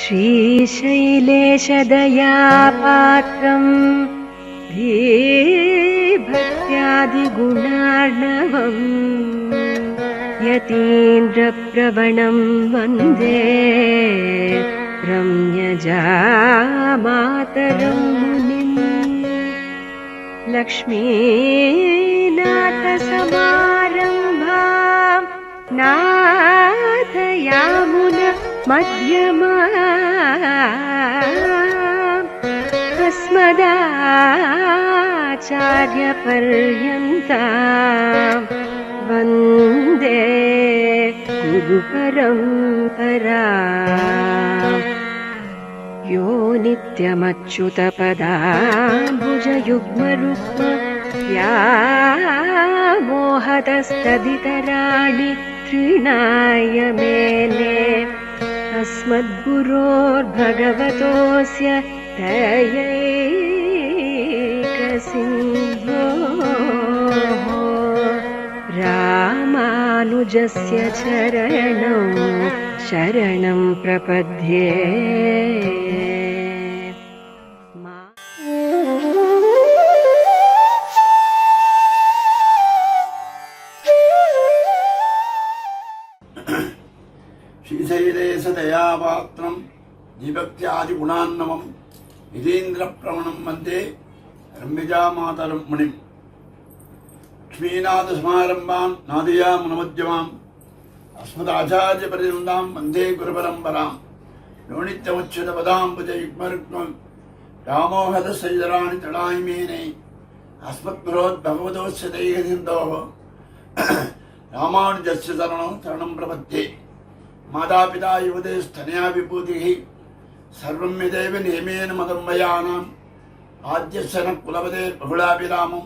श्रीशैलेशदयापात्रम् धीभक्त्यादिगुणार्णवम् यतीन्द्रप्रवणं वन्दे रम्यजामातरं मुनिम् लक्ष्मीनाथसमारम्भां नाथयामुन अस्मदाचार्यपर्यन्तां वन्दे गुरुपरम्पराम् यो नित्यमच्युतपदाम्बुजयुग्मरुक्म व्यामोहतस्तदितराणि तृणाय मेने अस्मद्गुरोर्भगवतोऽस्य दयैकसिन्धोः रामानुजस्य चरणौ शरणं प्रपद्ये। श्रीशैलेशदयापात्रं दीभक्त्यादिगुणार्णवं यतीन्द्रप्रवणं वन्दे रम्यजामातरं मुनिम् लक्ष्मीनाथसमारम्भां नादयामुनमध्यमाम् अस्मदाचार्यपर्यन्तां वन्दे गुरुपरम्परां यो नित्यमच्युतपदाम्बुजयुग्मरुक्मं व्यामोहतस्तदितराणि तृणाय मेने अस्मद्गुरोर्भगवतोऽस्य दैकसिन्धोः रामानुजस्य शरणं प्रपद्ये। मातापिता युवते स्तनया विभूतिः सर्वं यदेव नियमेन मदन्वयानाम् आद्यस्य न कुलपते बहुलाभिरामं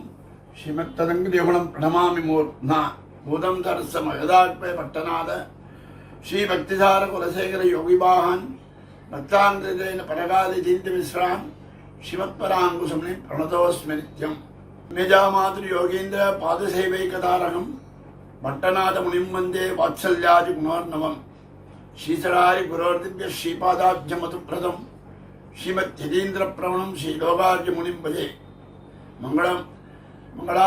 श्रीमत्तदङ्घ्रियुगलं प्रणमामि मूर्ध्ना भूतं सरस्य महदात्मय पट्टनाद श्रीभक्तिसार कुलशेखर योगिवाहान् भक्ताङ्ग्रेन परगादितीर्थमिश्रान् श्रीमत्पराङ्कुशमुनिं प्रणतोऽस्मि नित्यम् निजामातृयोगीन्द्र पादसेवैकतारकं भट्टनाथमुनिं वन्दे वात्सल्यादिगुणोर्णवम् श्रीचरारि गुरोर्दिव्य श्रीपादाब्जमधुप्रदं श्रीमद्यतीन्द्रप्रवणं श्रीलोकार्यमुनिं भजे। मङ्गलं मंगला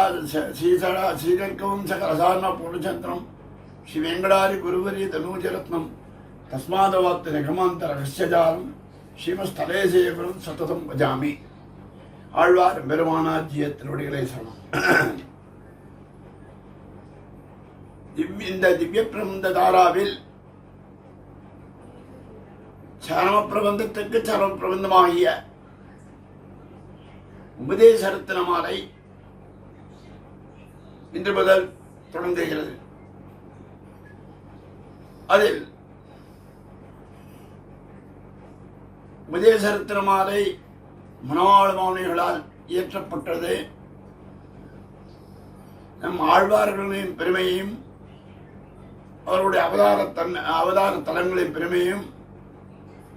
श्रीकर्कवंशकरसार्ण पूर्णचन्द्रं श्रीवेङ्कटारि गुरुवरी तनूजरत्नं तस्मादवाप्त निगमान्तरहस्यजालं श्रीमत्स्थलेशेखरं सततं भजामि। ஆழ்வார் பெருமானார் ஜிய திருவடிகளை சரணம். இந்த திவ்ய பிரபந்த தாராவில் சரம பிரபந்தத்துக்கு சரம பிரபந்தமாகிய உபதேச ரத்ன மாலை இன்று முதல் தொடங்குகிறது. அதில் உபதேச ரத்ன மாலை மணவாள மௌனிகளால் இயற்றப்பட்டது. நம் ஆழ்வார்களின் பெருமையையும் அவருடைய அவதார தலங்களின் பெருமையும்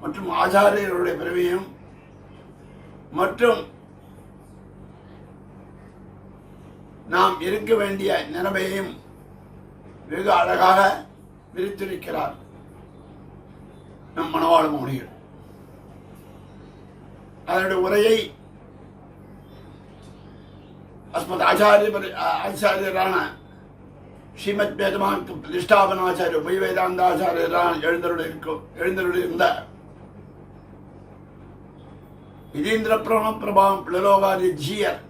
மற்றும் ஆச்சாரியர்களுடைய பெருமையும் மற்றும் நாம் இருக்க வேண்டிய நிலைமையையும் வெகு அழகாக விரித்திருக்கிறார் நம் மணவாள மௌனிகள். அதனுடைய உரையை அஸ்மத் ஆச்சாரியரான ஸ்ரீமத் வேதமார்க்க பிரதிஷ்டாபனாச்சாரிய உபய வேதாந்தாச்சாரியரான எழுந்தருளிருந்த யதீந்திர பிரபாவம் பிள்ளலோகாதி ஜீயர்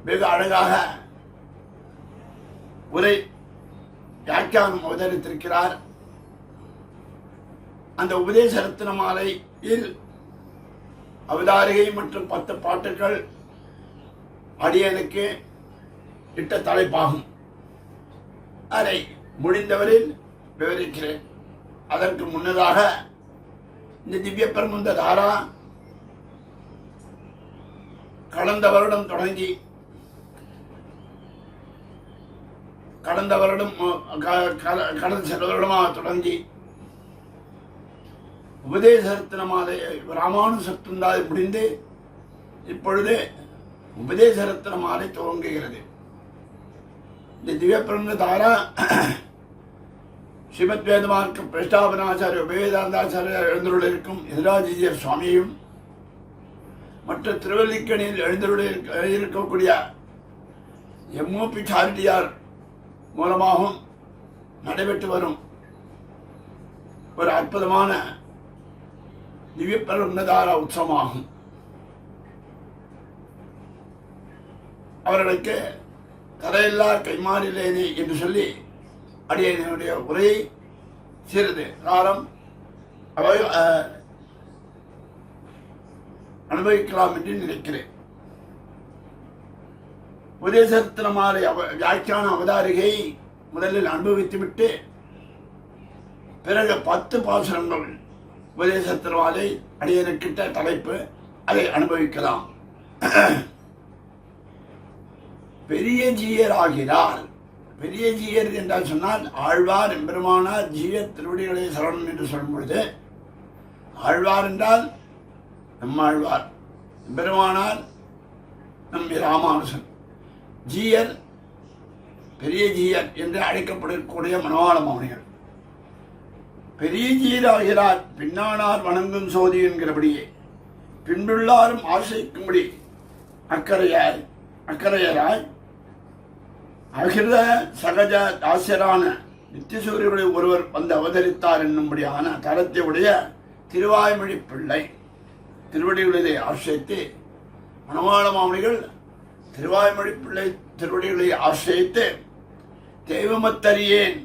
வெகு அழகாக உரை வியாக்கியானம் அவதரித்திருக்கிறார். அந்த உபதேச ரத்ன மாலையில் அவதாரிகை மற்றும் 10 பாட்டுகள் அடியனுக்கு இட்ட தலைப்பாகும். அதை முடிந்தவரில் விவரிக்கிறேன். அதற்கு முன்னதாக இந்த திவ்ய பிரபந்த தாரா கடந்த சில வருடமாக தொடங்கி உபதேச ரத்ன மாலை ராமானுசத்துந்தாய் முடிந்து இப்பொழுது உபதேச ரத்ன மாலை துவங்குகிறது. இந்த திவ்ய பிரபந்த தாரா ஸ்ரீமத் வேதமார்க்க பிரஸ்தாபனாச்சாரிய வேதாந்தாச்சாரியர் எழுந்தருளிருக்கும் எதிராஜியர் சுவாமியும் மற்ற திருவல்லிக்கணியில் இருக்கக்கூடிய எம்ஓபி சாரிட்டியார் மூலமாகவும் நடைபெற்று வரும் ஒரு அற்புதமான திவ்ய பிரபந்ததார உற்சவமாகும். அவர்களுக்கு கரையில்லா கைமாறிலேனே என்று சொல்லி அடியனுடைய உரையை சிறிது காலம் அனுபவிக்கலாம் என்று நினைக்கிறேன். உபதேசரத்னமாலை வியாக்கியான அவதாரிகை முதலில் அனுபவித்துவிட்டு பிறகு 10 பாசுரங்கள் உபதேசரத்னமாலை அடியனுக்கிட்ட தலைப்பு, அதை அனுபவிக்கலாம். பெரிய ஜீயர் ஆகிறார். பெரிய ஜீயர் என்றால் சொன்னால் ஆழ்வார் எம்பெருமானார் ஜீயர் திருவடிகளை சரணம் என்று சொல்லும் பொழுது, ஆழ்வார் என்றால் நம்மாழ்வார், எம்பெருமானார் நம் ராமானுசன், ஜீயர் பெரிய ஜீயர் என்று அழைக்கப்படக்கூடிய மனவாள மௌனிகள். பெரிய ஜீயர் ஆகிறார் பின்னானார் வணங்கும் சோதி என்கிறபடியே பின்புள்ளாரும் ஆசைக்கும்படி அக்கறையராய் அகிர்த சகஜ தாசியரான நித்தியசூரியருடைய ஒருவர் வந்து அவதரித்தார் என்னும்படியான தரத்தை உடைய திருவாய்மொழி பிள்ளை திருவடிகளை ஆசிரித்து மணவாள மாமணிகள் திருவாய்மொழி பிள்ளை திருவடிகளை ஆசிரித்து தெய்வமத்தறியேன்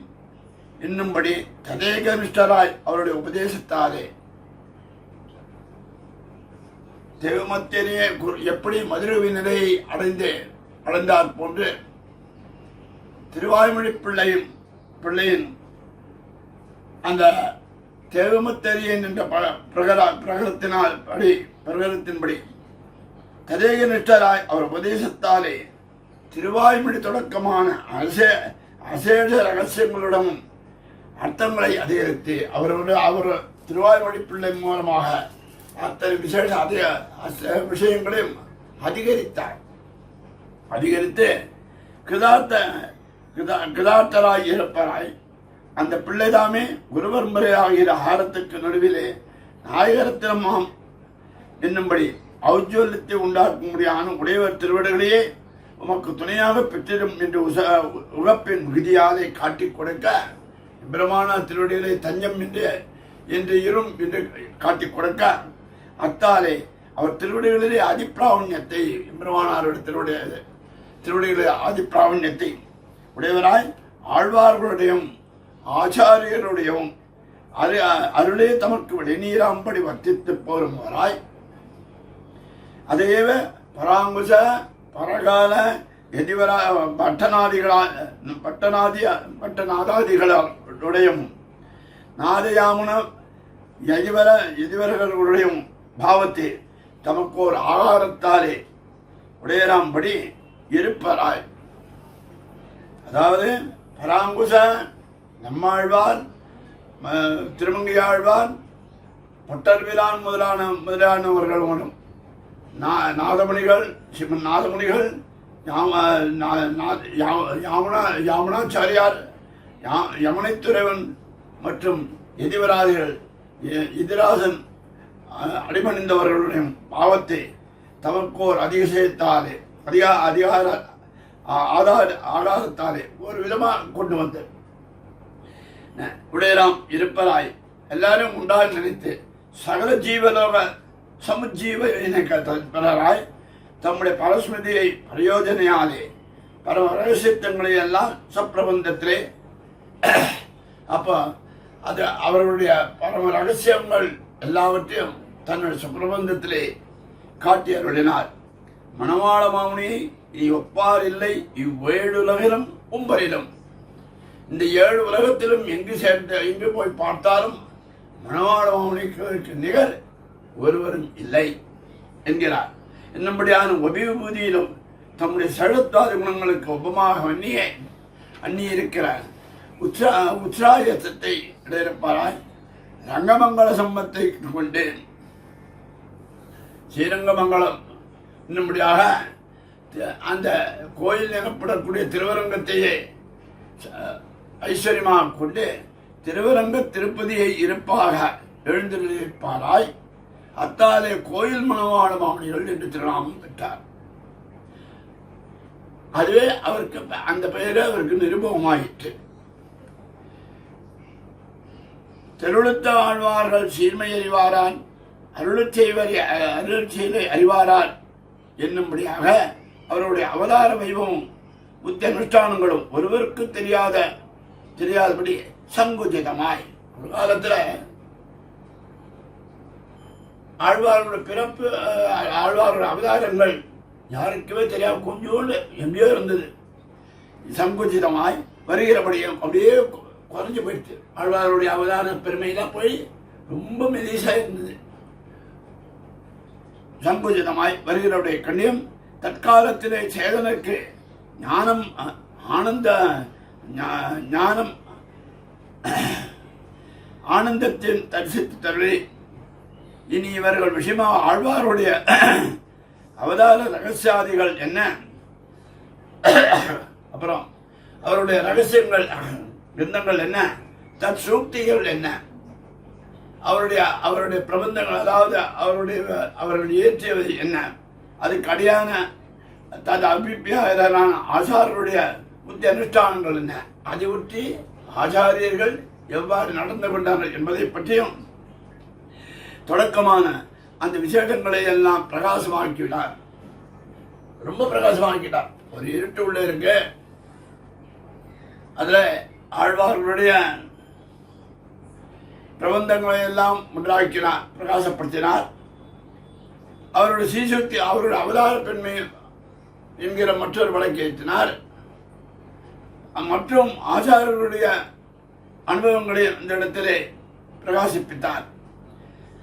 என்னும்படி ததேகனிஷ்டராய் அவருடைய உபதேசத்தாலே தெய்வமத்தறியே எப்படி மதுரவி நிலையை அடைந்தார் போன்று திருவாய்மொழி பிள்ளையின் அந்த தேவமத்தரியன் என்ற பிரகரத்தின்படி கதேக நிஷ்டராய் அவர் உபதேசத்தாலே திருவாய்மொழி தொடக்கமான அசேஷ ரகசியங்களுடனும் அர்த்தங்களை அதிகரித்து அவர் திருவாய்மொழி பிள்ளை மூலமாக அத்தனை விசேஷ விஷயங்களையும் அதிகரித்து கிருதார்த்தராய் இருப்பராய் அந்த பிள்ளைதாமே குருவர்முறை ஆகிற ஆரத்துக்கு நடுவிலே நாயகரத்தினமாம் என்னும்படி ஔஜ்வல்யத்தை உண்டாக்கும்படியான உடையவர் திருவடிகளையே உமக்கு துணையாக பெற்றிடும் என்று உகப்பின் மிகுதியாதை காட்டிக் கொடுக்க பிரமாண திருவடிகளை தஞ்சம் என்று இரும் என்று காட்டிக் கொடுக்க அத்தாலே அவர் திருவடிகளிலே ஆதிப்பிராவண்யத்தை பிரமாணாரோட திருவடிகளை ஆதிப்பிராவண்யத்தை உடையவராய் ஆழ்வார்களுடையும் ஆச்சாரியருடையும் அருளே தமக்கு விடைநீராம்படி வர்த்தித்து போரும்வராய் அதேவ பராங்குச பரகால எதிவரா பட்டநாதாதிகளுடையும் நாதயாமுன எதிவர்களுடையும் பாவத்தை தமக்கோர் ஆகாரத்தாலே உடையராம்படி இருப்பராய். அதாவது பராங்குச நம்மாழ்வார், திருமங்கையாழ்வார், பொட்டர்பிரான் முதலானவர்களும் நாதமணிகள் யாமுனாச்சாரியார், யமுனைத்துறைவன் மற்றும் எதிவராதிகள் எதிராசன் அடிபணிந்தவர்களுடைய பாவத்தை தமக்கோர் அதிசயத்தாலே ஆதாரத்தாலே ஒரு விதமாக கொண்டு வந்து உடையராம் இருப்பராய் எல்லாரும் உண்டாக நினைத்து சகல ஜீவலோக சமுஜீவ பெறராய் தம்முடைய பரஸ்மதியை பிரயோஜனையாலே பரம ரகசியத்தங்களை எல்லாம் சப்பிரபந்தத்திலே அப்போ அது அவர்களுடைய பரம ரகசியங்கள் எல்லாவற்றையும் தன்னுடைய சுப்பிரபந்தத்திலே காட்டி அருளினார். மணவாள மாமுனி இனி ஒப்பார் இல்லை இவ்வேழுலகிலும் உம்பரிலும், இந்த 7 உலகத்திலும் எங்கு போய் பார்த்தாலும் மணவாள மாமுனிக்கு நிகர் ஒருவரும் இல்லை என்கிறார். என்னபடியான ஒபிவிபூதியிலும் தம்முடைய சழுத்தாதி குணங்களுக்கு ஒப்பமாக அந்நிய இருக்கிறார். உற்சாகத்தை இடையிருப்பாராய் ரங்கமங்கல சம்பத்தை கொண்டு ஸ்ரீரங்கமங்கலம் என்னபடியாக அந்த கோயில் எனப்படக்கூடிய திருவரங்கத்தையே ஐஸ்வர்யமாக கொண்டு திருவரங்க திருப்பதியை இருப்பாக எழுந்திருப்பாராய் அத்தாலே கோயில் மணவாள மாமணிகள் என்று திருநாமம் பெற்றார். அதுவே அவருக்கு அந்த பெயரே அவருக்கு நிருபமாயிற்று. தெருளுத்த ஆழ்வார்கள் சீர்மை அறிவாரான் அருள் செய்தை அறிவாரார் என்னும்படியாக அவருடைய அவதார வைபவம் புத்தி அனுஷ்டானங்களும் ஒருவருக்கு தெரியாதபடி சங்குஜிதமாய் ஒரு காலத்தில் ஆழ்வார்களுடைய பிறப்பு ஆழ்வார்களுடைய அவதாரங்கள் யாருக்குமே தெரியாது, கொஞ்சோண்டு எங்கேயோ இருந்தது. சங்குஜிதமாய் வருகிறபடியும் அப்படியே குறைஞ்சு போயிடுச்சு. ஆழ்வார்களுடைய அவதார பெருமையெல்லாம் போய் ரொம்ப மெலிசாக இருந்தது. சங்குஜிதமாய் வருகிறவருடைய கண்ணியம் தற்காலத்திலே சேதனுக்கு ஞானம் ஆனந்தத்தின் தரிசித்து தருளி இனி இவர்கள் விஷயமாக ஆழ்வாருடைய அவதார ரகசியாதிகள் என்ன, அப்புறம் அவருடைய ரகசியங்கள் கிரந்தங்கள் என்ன, தற்சூக்திகள் என்ன, அவருடைய பிரபந்தங்கள், அதாவது அவர்கள் இயற்றியவை என்ன, அதுக்கு அடியான தது அபிப்பிராயரான ஆச்சாரருடைய புத்தி அனுஷ்டானங்கள் என்ன, அதை ஒட்டி ஆச்சாரியர்கள் எவ்வாறு நடந்து கொண்டார்கள் என்பதை பற்றியும் தொடக்கமான அந்த விசேஷங்களை எல்லாம் பிரகாசமாக்கிவிட்டார். ரொம்ப பிரகாசமாக்கிட்டார். ஒரு இருட்டு உள்ள இருக்கு, அதுல ஆழ்வார்களுடைய பிரபந்தங்களை எல்லாம் முன்றாக்கினார், பிரகாசப்படுத்தினார். அவருடைய சீசக்தி, அவருடைய அவதார பெண்மை என்கிற மற்றொரு வழக்கு ஏற்றினார். மற்றும் ஆச்சாரர்களுடைய அனுபவங்களை இந்த இடத்திலே பிரகாசிப்பித்தார்.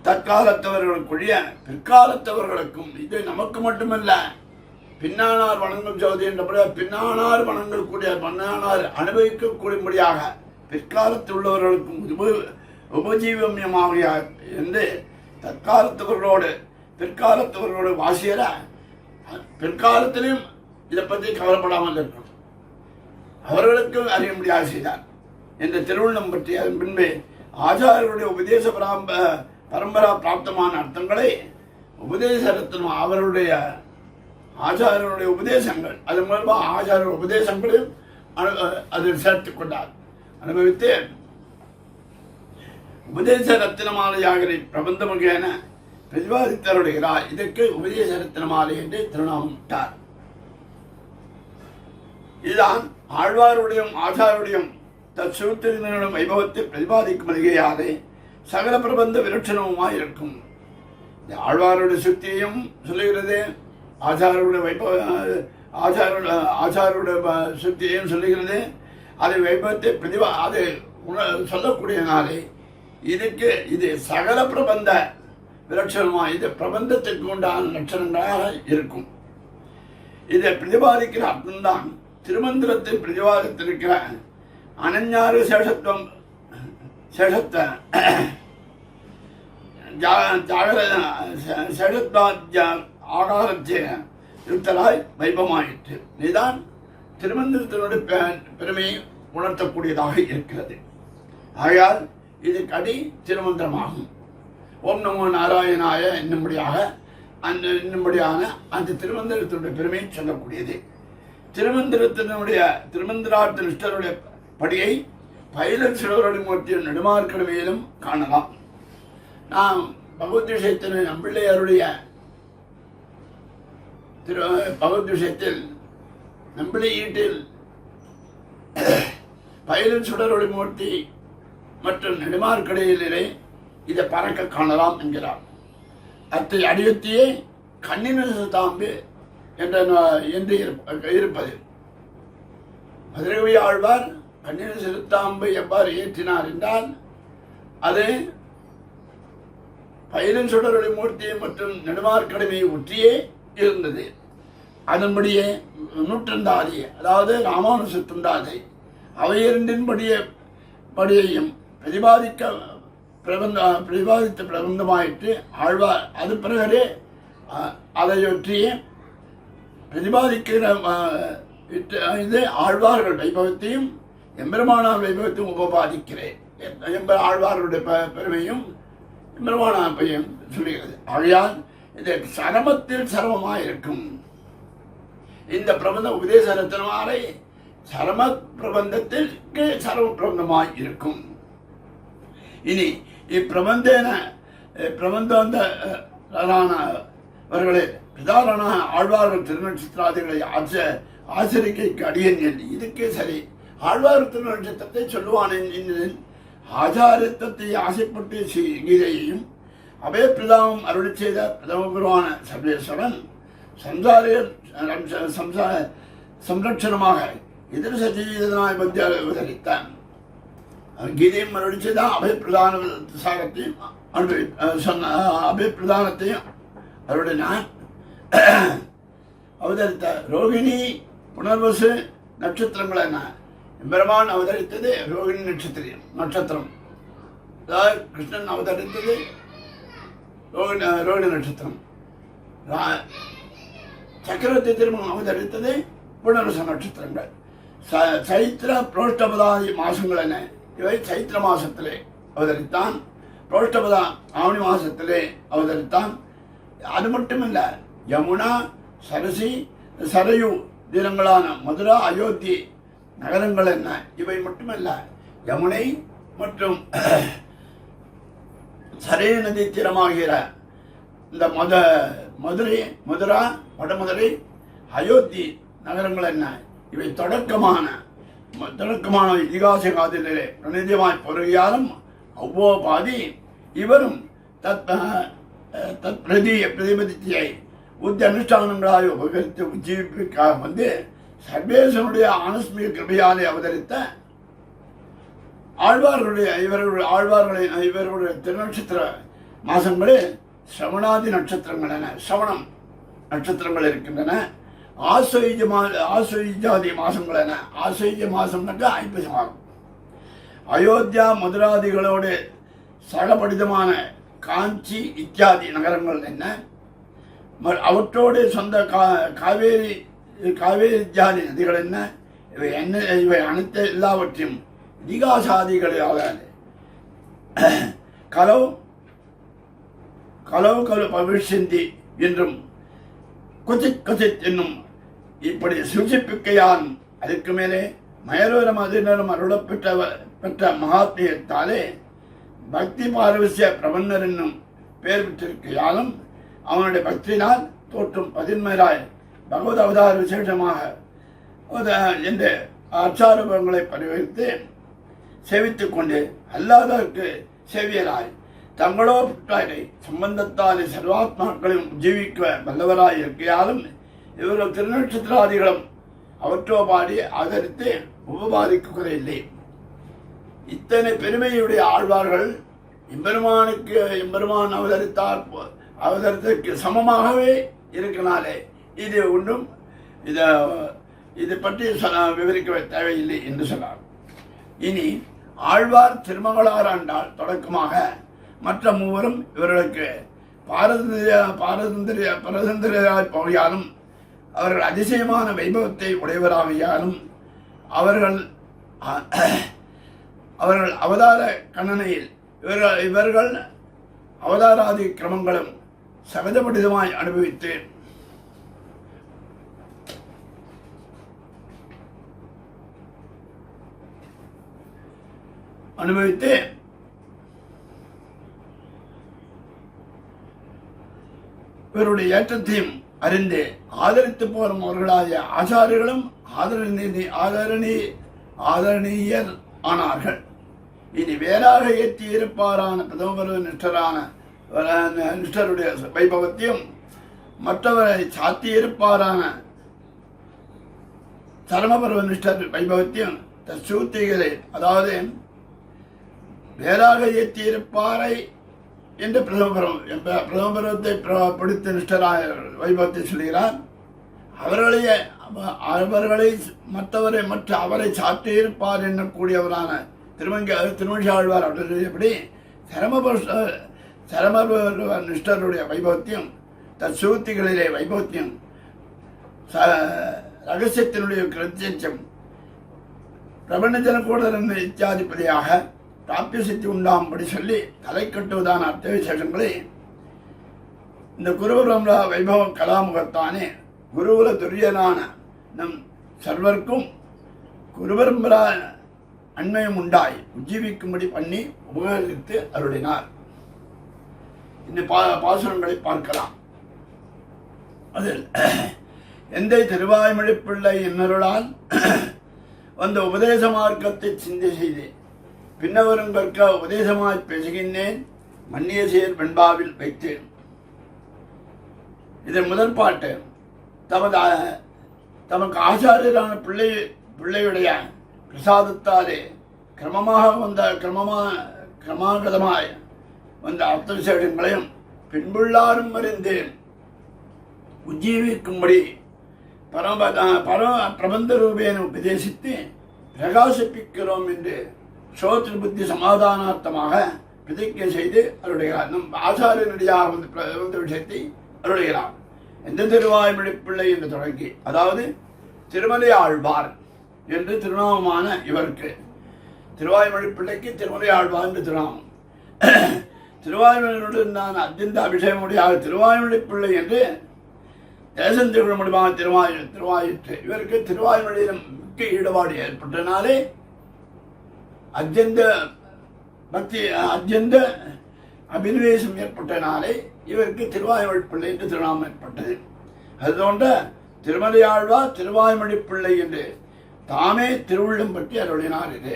தற்காலத்தவர்களுக்குரிய பிற்காலத்தவர்களுக்கும், இது நமக்கு மட்டுமல்ல, பின்னானார் வணங்கும் ஜோதி என்றபடியா பின்னானார் வணங்கக்கூடிய மன்னானார் அனுபவிக்கக்கூடியபடியாக பிற்காலத்தில் உள்ளவர்களுக்கும் உபஜீவமியமாக என்று தற்காலத்தவர்களோடு பிற்காலத்தவர்களோடு வாசியர பிற்காலத்திலும் இதை பற்றி கவலைப்படாமல் இருக்கணும், அவர்களுக்கும் அறிய முடியாது செய்தார் என்ற திருவுள்ளம் பற்றி அதன் பின்பு ஆச்சாரியருடைய உபதேச பரம்பரா பிராப்தமான அர்த்தங்களை உபதேசத்திலும் அவருடைய ஆச்சாரியருடைய உபதேசங்கள் அதன் மூலமாக ஆச்சாரிய உபதேசங்களையும் அதில் சேர்த்துக் கொண்டார், அனுபவித்து உபதேச ரத்தினமாலையாக பிரபந்தமுகேன பிரதிபாதித்தருடைகிறார். இதற்கு உபதேச ரத்தினமாலை என்று திருநாமம் விட்டார். இதுதான் ஆழ்வாருடையும் ஆச்சாருடையும் தற்சூத்திரனும் வைபவத்தை பிரதிபாதிக்கும் அதிகையாதே சகல பிரபந்த விலட்சணமுமாய் இருக்கும். ஆழ்வாருடைய சுத்தியையும் சொல்லுகிறது, ஆச்சாருடைய ஆச்சாருடைய சுத்தியையும் சொல்லுகிறது. அதை வைபவத்தை அது சொல்லக்கூடியனாலே இது சகல பிரபந்த விலட்சணமா, இது பிரபந்தத்திற்கு உண்டான லட்சணங்களாக இருக்கும். இதை பிரதிபாதிக்கிற அர்த்தம்தான் திருமந்திரத்தின் பிரதிபாதத்தில் இருக்கிற அனஞ்ஞாறு சேஷத்துவ ஆகாரத்தை இருத்தலாய் வைபமாயிற்று. இதுதான் திருமந்திரத்தினுடைய பெருமையை உணர்த்தக்கூடியதாக இருக்கிறது. ஆகையால் இது கடி திருமந்திரமாகும். ஓம் நமோ நாராயணாய என்னும்படியான அந்த திருமந்திரத்தினுடைய பெருமையை சொல்லக்கூடியது. திருமந்திரார்த்த நிஷ்டருடைய படியை பைலட் சிவருடைய மூர்த்தியின் நெடுமார்க்கடமையிலும் காணலாம். நாம் பகவத் விஷயத்தில் நம்பிள்ளையாருடைய பகவத் விஷயத்தில் நம்பிள்ளை ஈட்டில் பைலட் சுடருடைய மூர்த்தி மற்றும் நெடுமார்க்கடையிலே இதை பறக்க காணலாம் என்கிறார். அத்தை அடியொத்தியே கண்ணினசு தாம்பு என்று இருப்பது. மதுரகவி ஆழ்வார் கண்ணின சிறுத்தாம்பை எவ்வாறு ஏற்றினார் என்றால் அது பயிரின் சுடருடைய மூர்த்தியை மற்றும் நெடுமார்க்கடமையை ஒற்றியே இருந்தது. அதன்படியே நூற்றந்தாதி, அதாவது ராமானுச துண்டாதை அவையிரண்டின் படியையும் பிரதிபாதித்த பிரபந்தமாயிற்று ஆழ்வார். அது பிறகு அதையொற்றியே பிரதிபாதிக்கிற இது ஆழ்வார்கள் வைபவத்தையும் எம்பெருமானார் வைபவத்தையும் உபபாதிக்கிறேன் ஆழ்வாருடைய பெருமையும் எம்பெருமான பையன் சொல்லுகிறது. ஆகையால் இது சரமத்தில் சரமமாக இருக்கும். இந்த பிரபந்த உபதேச ரத்னமாலை சரம பிரபந்தத்திற்கு சரம பிரபந்தமாய் இருக்கும். இனி இப்பிரபந்தேன பிரபந்தவர்களே பிரதான ஆழ்வார்கள் திருநட்சத்திராதிகளை ஆச்சரிக்கைக்கு அடியன் இதுக்கே சரி. ஆழ்வார் திருநட்சத்திரத்தை சொல்லுவான் ஆச்சாரத்தை ஆசைப்பட்டு கீதையையும் அபய பிரதாமம் அருளி செய்த பிரதம குருவான சர்வேஸ்வரன் சம்ரட்சணமாக எதிர் சஜீதனாய் பத்தியாக அவதரித்தான். கீதையும் அருளி செய்த அபய பிரதான சாரத்தையும் அபய பிரதானத்தையும் அருளினான். அவதரித்த ரோகிணி புனர்வசு நட்சத்திரங்கள் என்ன? பெருமான் அவதரித்தது ரோகிணி நட்சத்திரம். அதாவது கிருஷ்ணன் அவதரித்தது ரோகிணி நட்சத்திரம். சக்கரவர்த்தி திருமணம் அவதரித்தது புனர்வச நட்சத்திரங்கள். சைத்திர புரோஷ்டபதாதி மாசங்கள் என்ன? இவை சைத்திர மாசத்திலே அவதரித்தான். புரோஷ்டபதா ஆவணி மாசத்திலே அவதரித்தான். அது மட்டுமில்ல, யமுனா சரசி சரையு தீரங்களான மதுரா அயோத்தி நகரங்கள் என்ன? இவை மட்டுமல்ல, யமுனை மற்றும் சரே நதி தீரமாகிற இந்த மதுரா வடமதுரை அயோத்தி நகரங்கள் என்ன? இவை தொடக்கமான இதிகாச காதிலே பிரணிதமாய் பொருகியாலும் அவ்வோபாதி இவரும் பிரதிபதித்தியை உத்தி அனுஷ்டானங்களாக உபகரித்து உஜ்ஜீவிப்புக்காக வந்து சர்வேசனுடைய ஆனஸ்மிக கிருபையாலே அவதரித்த இவர்களுடைய திருநட்சத்திர மாசங்களில் சிரவணாதி நட்சத்திரங்கள் என சிரவணம் நட்சத்திரங்கள் இருக்கின்றன. ஆசுஜாதி மாசங்கள் என ஆசுஜ மாசம்னாக்கா ஐப்பசி மாதம். அயோத்தியா மதுராதிகளோடு சகபடிதமான காஞ்சி இத்தியாதி நகரங்கள் என்ன? அவற்றோடு சொந்த காவேரி இத்தியாதி நதிகள் என்ன? இவை அனைத்து எல்லாவற்றையும் இதிகாசாதிகளாக கலவு பவிஷ்யந்தி என்றும் கொச்சித் என்னும் இப்படி சூசிப்பிக்கையான் அதற்கு மேலே மயரோரம் அதினரும் அருளப்பெற்ற மகாத்மியத்தாலே பக்தி பாரவசிய பிரபன்னர் என்னும் பெயர் பெற்றிருக்கையாலும் அவனுடைய பக்தியினால் தோற்றும் பதின்மராய் பகவத் அவதார விசேஷமாக என்ற ஆச்சாரங்களை பரிவகித்து சேவித்துக் கொண்டு அல்லாதவர்க்கு சேவியராய் தங்களோ புற்றாரை சம்பந்தத்தாலே சர்வாத்மாக்களையும் ஜீவிக்க வல்லவராய் இருக்கையாலும் இவர்கள் திருநட்சத்திராதிகளும் அவற்றோ பாடி ஆதரித்து உபபாதிக்கு குறையில்லை. இத்தனை பெருமையுடைய ஆழ்வார்கள் எம்பெருமான் அவதரித்ததற்கு சமமாகவே இருக்கனாலே இது ஒன்றும் இதை பற்றி விவரிக்க தேவையில்லை என்று சொன்னார். இனி ஆழ்வார் திருமங்களாராண்டால் தொடக்கமாக மற்ற மூவரும் இவர்களுக்கு பாரதந்திரியாய் போகையாலும் அவர்கள் அதிசயமான வைபவத்தை உடையவராகையாலும் அவர்கள் அவதார கண்ணனையில் இவர்கள் அவதாராதி கிரமங்களும் சகஜபடிதமாய் அனுபவித்து இவருடைய ஏற்றத்தையும் அறிந்து ஆதரித்து போரும் அவர்களாகிய ஆச்சாரியர்களும் ஆதரணீயர் ஆனார்கள். இனி வேறாக ஏற்றி இருப்பாரான பிரதம நிஷ்டருடைய வைபவத்தையும் மற்றவரை சாத்தியிருப்பாரான சரமபர்வ நிஷ்டர் வைபவத்தையும் சூத்திகளை, அதாவது வேறாக ஏற்றியிருப்பாரை என்று பிரதமபர்வத்தை பிடித்த நிஷ்டராய வைபவத்தை சொல்கிறார். அவர்களை அவரை சாற்றியிருப்பார் என்னக்கூடியவரான திருமங்காழ்வார் எப்படி சரமபர்வ நிஷ்டருடைய வைபவத்தையும் தற்சூத்திகளிலே வைபவத்தையும் ரகசியத்தினுடைய கிருத்தியம் பிரபஞ்சன கூட இத்தியாதிபதியாக பிராபிய சித்தி உண்டாகும்படி சொல்லி தலை கட்டுவதான அர்த்த விசேஷங்களை இந்த குருபரம்பரா வைபவ கலாமுகத்தானே குருகுல துரியனான நம் சர்வர்க்கும் குருபரம்பரா அண்மையும் உண்டாய் உஜ்ஜீவிக்கும்படி பண்ணி உபகரித்து அருளினார். இந்த பாசுரங்களை பார்க்கலாம். அதில் எந்தை திருவாய்மொழி பிள்ளை என்னருளால் வந்த உபதேச மார்க்கத்தை சிந்தை செய்து பின்னவரும் கற்க உபதேசமாய் பேசுகின்றேன் மன்னிய சேர் வெண்பாவில் வைத்தேன். இதன் முதல் பாட்டு தமக்கு ஆச்சாரியரான பிள்ளையுடைய பிரசாதத்தாலே கிரமாகதமாய் வந்த அர்த்த விசேஷங்களையும் பின்புள்ளாரும் அறிந்து உஜ்ஜீவிக்கும்படி பிரபந்த ரூபேன உபதேசித்து பிரகாசிப்பிக்கிறோம் என்று ஸ்ரோத்ரு புத்தி சமாதானார்த்தமாக பிரதிஜை செய்து அருளுகிறார். நம் ஆச்சாரியனடியாக வந்த விஷயத்தை அருளுகிறார். எந்த திருவாய்மொழி பிள்ளை என்று தொடங்கி, அதாவது திருமலை ஆழ்வார் என்று திருநாமமான இவருக்கு, திருவாய்மொழி பிள்ளைக்கு திருமலை ஆழ்வார் என்று திருநாமம். திருவாய்மொழியுடன் நான் அத்தியந்த அபிஷேகமுடியாக திருவாய்மொழி பிள்ளை என்று தேசம் திருவிழ முடிவாக திருவாயிற்று. இவருக்கு திருவாய்மொழியிலும் மிக்க ஈடுபாடு ஏற்பட்டனாலே அத்தியந்த அபினிவேசம் ஏற்பட்டனாலே இவருக்கு திருவாய்மொழி பிள்ளை என்று திருநாமம் ஏற்பட்டது. அதுபோன்ற திருமலையாழ்வார் திருவாய்மொழி பிள்ளை என்று தாமே திருவுள்ளம் பற்றி அருளினார். இது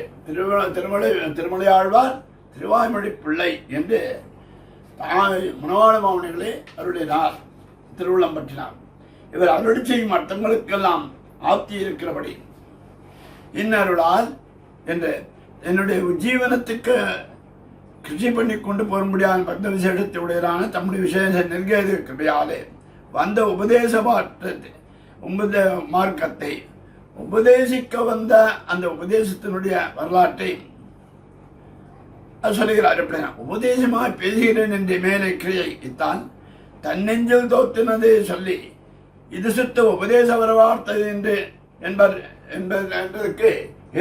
திருமலையாழ்வார் திருவாய்மொழி பிள்ளை என்று மணவாள மாமனிகளே அருளினார், திருவுள்ளம் பற்றினார். இவர் அருளி செய்யும் அர்த்தங்களுக்கெல்லாம் ஆப்தி இருக்கிறபடி இன்னருளால் என்று என்னுடைய உஜ்ஜீவனத்துக்கு கிருஷி பண்ணி கொண்டு போகும்படியான பக்த விசேஷத்தை உடையதான தம்முடைய விசேஷ நெருங்கியது கிருபையாலே வந்த உபதேச மார்க்கத்தை உபதேசிக்க வந்த அந்த உபதேசத்தினுடைய வரலாற்றை சொல்லுகிறார். எப்படின்னா, உபதேசமாக பேசுகிறேன் என்ற மேலே கிரியை இத்தான் தன்னெஞ்சில் தோத்தினதை சொல்லி இது சுத்த உபதேச வரவார்த்தது என்பதற்கு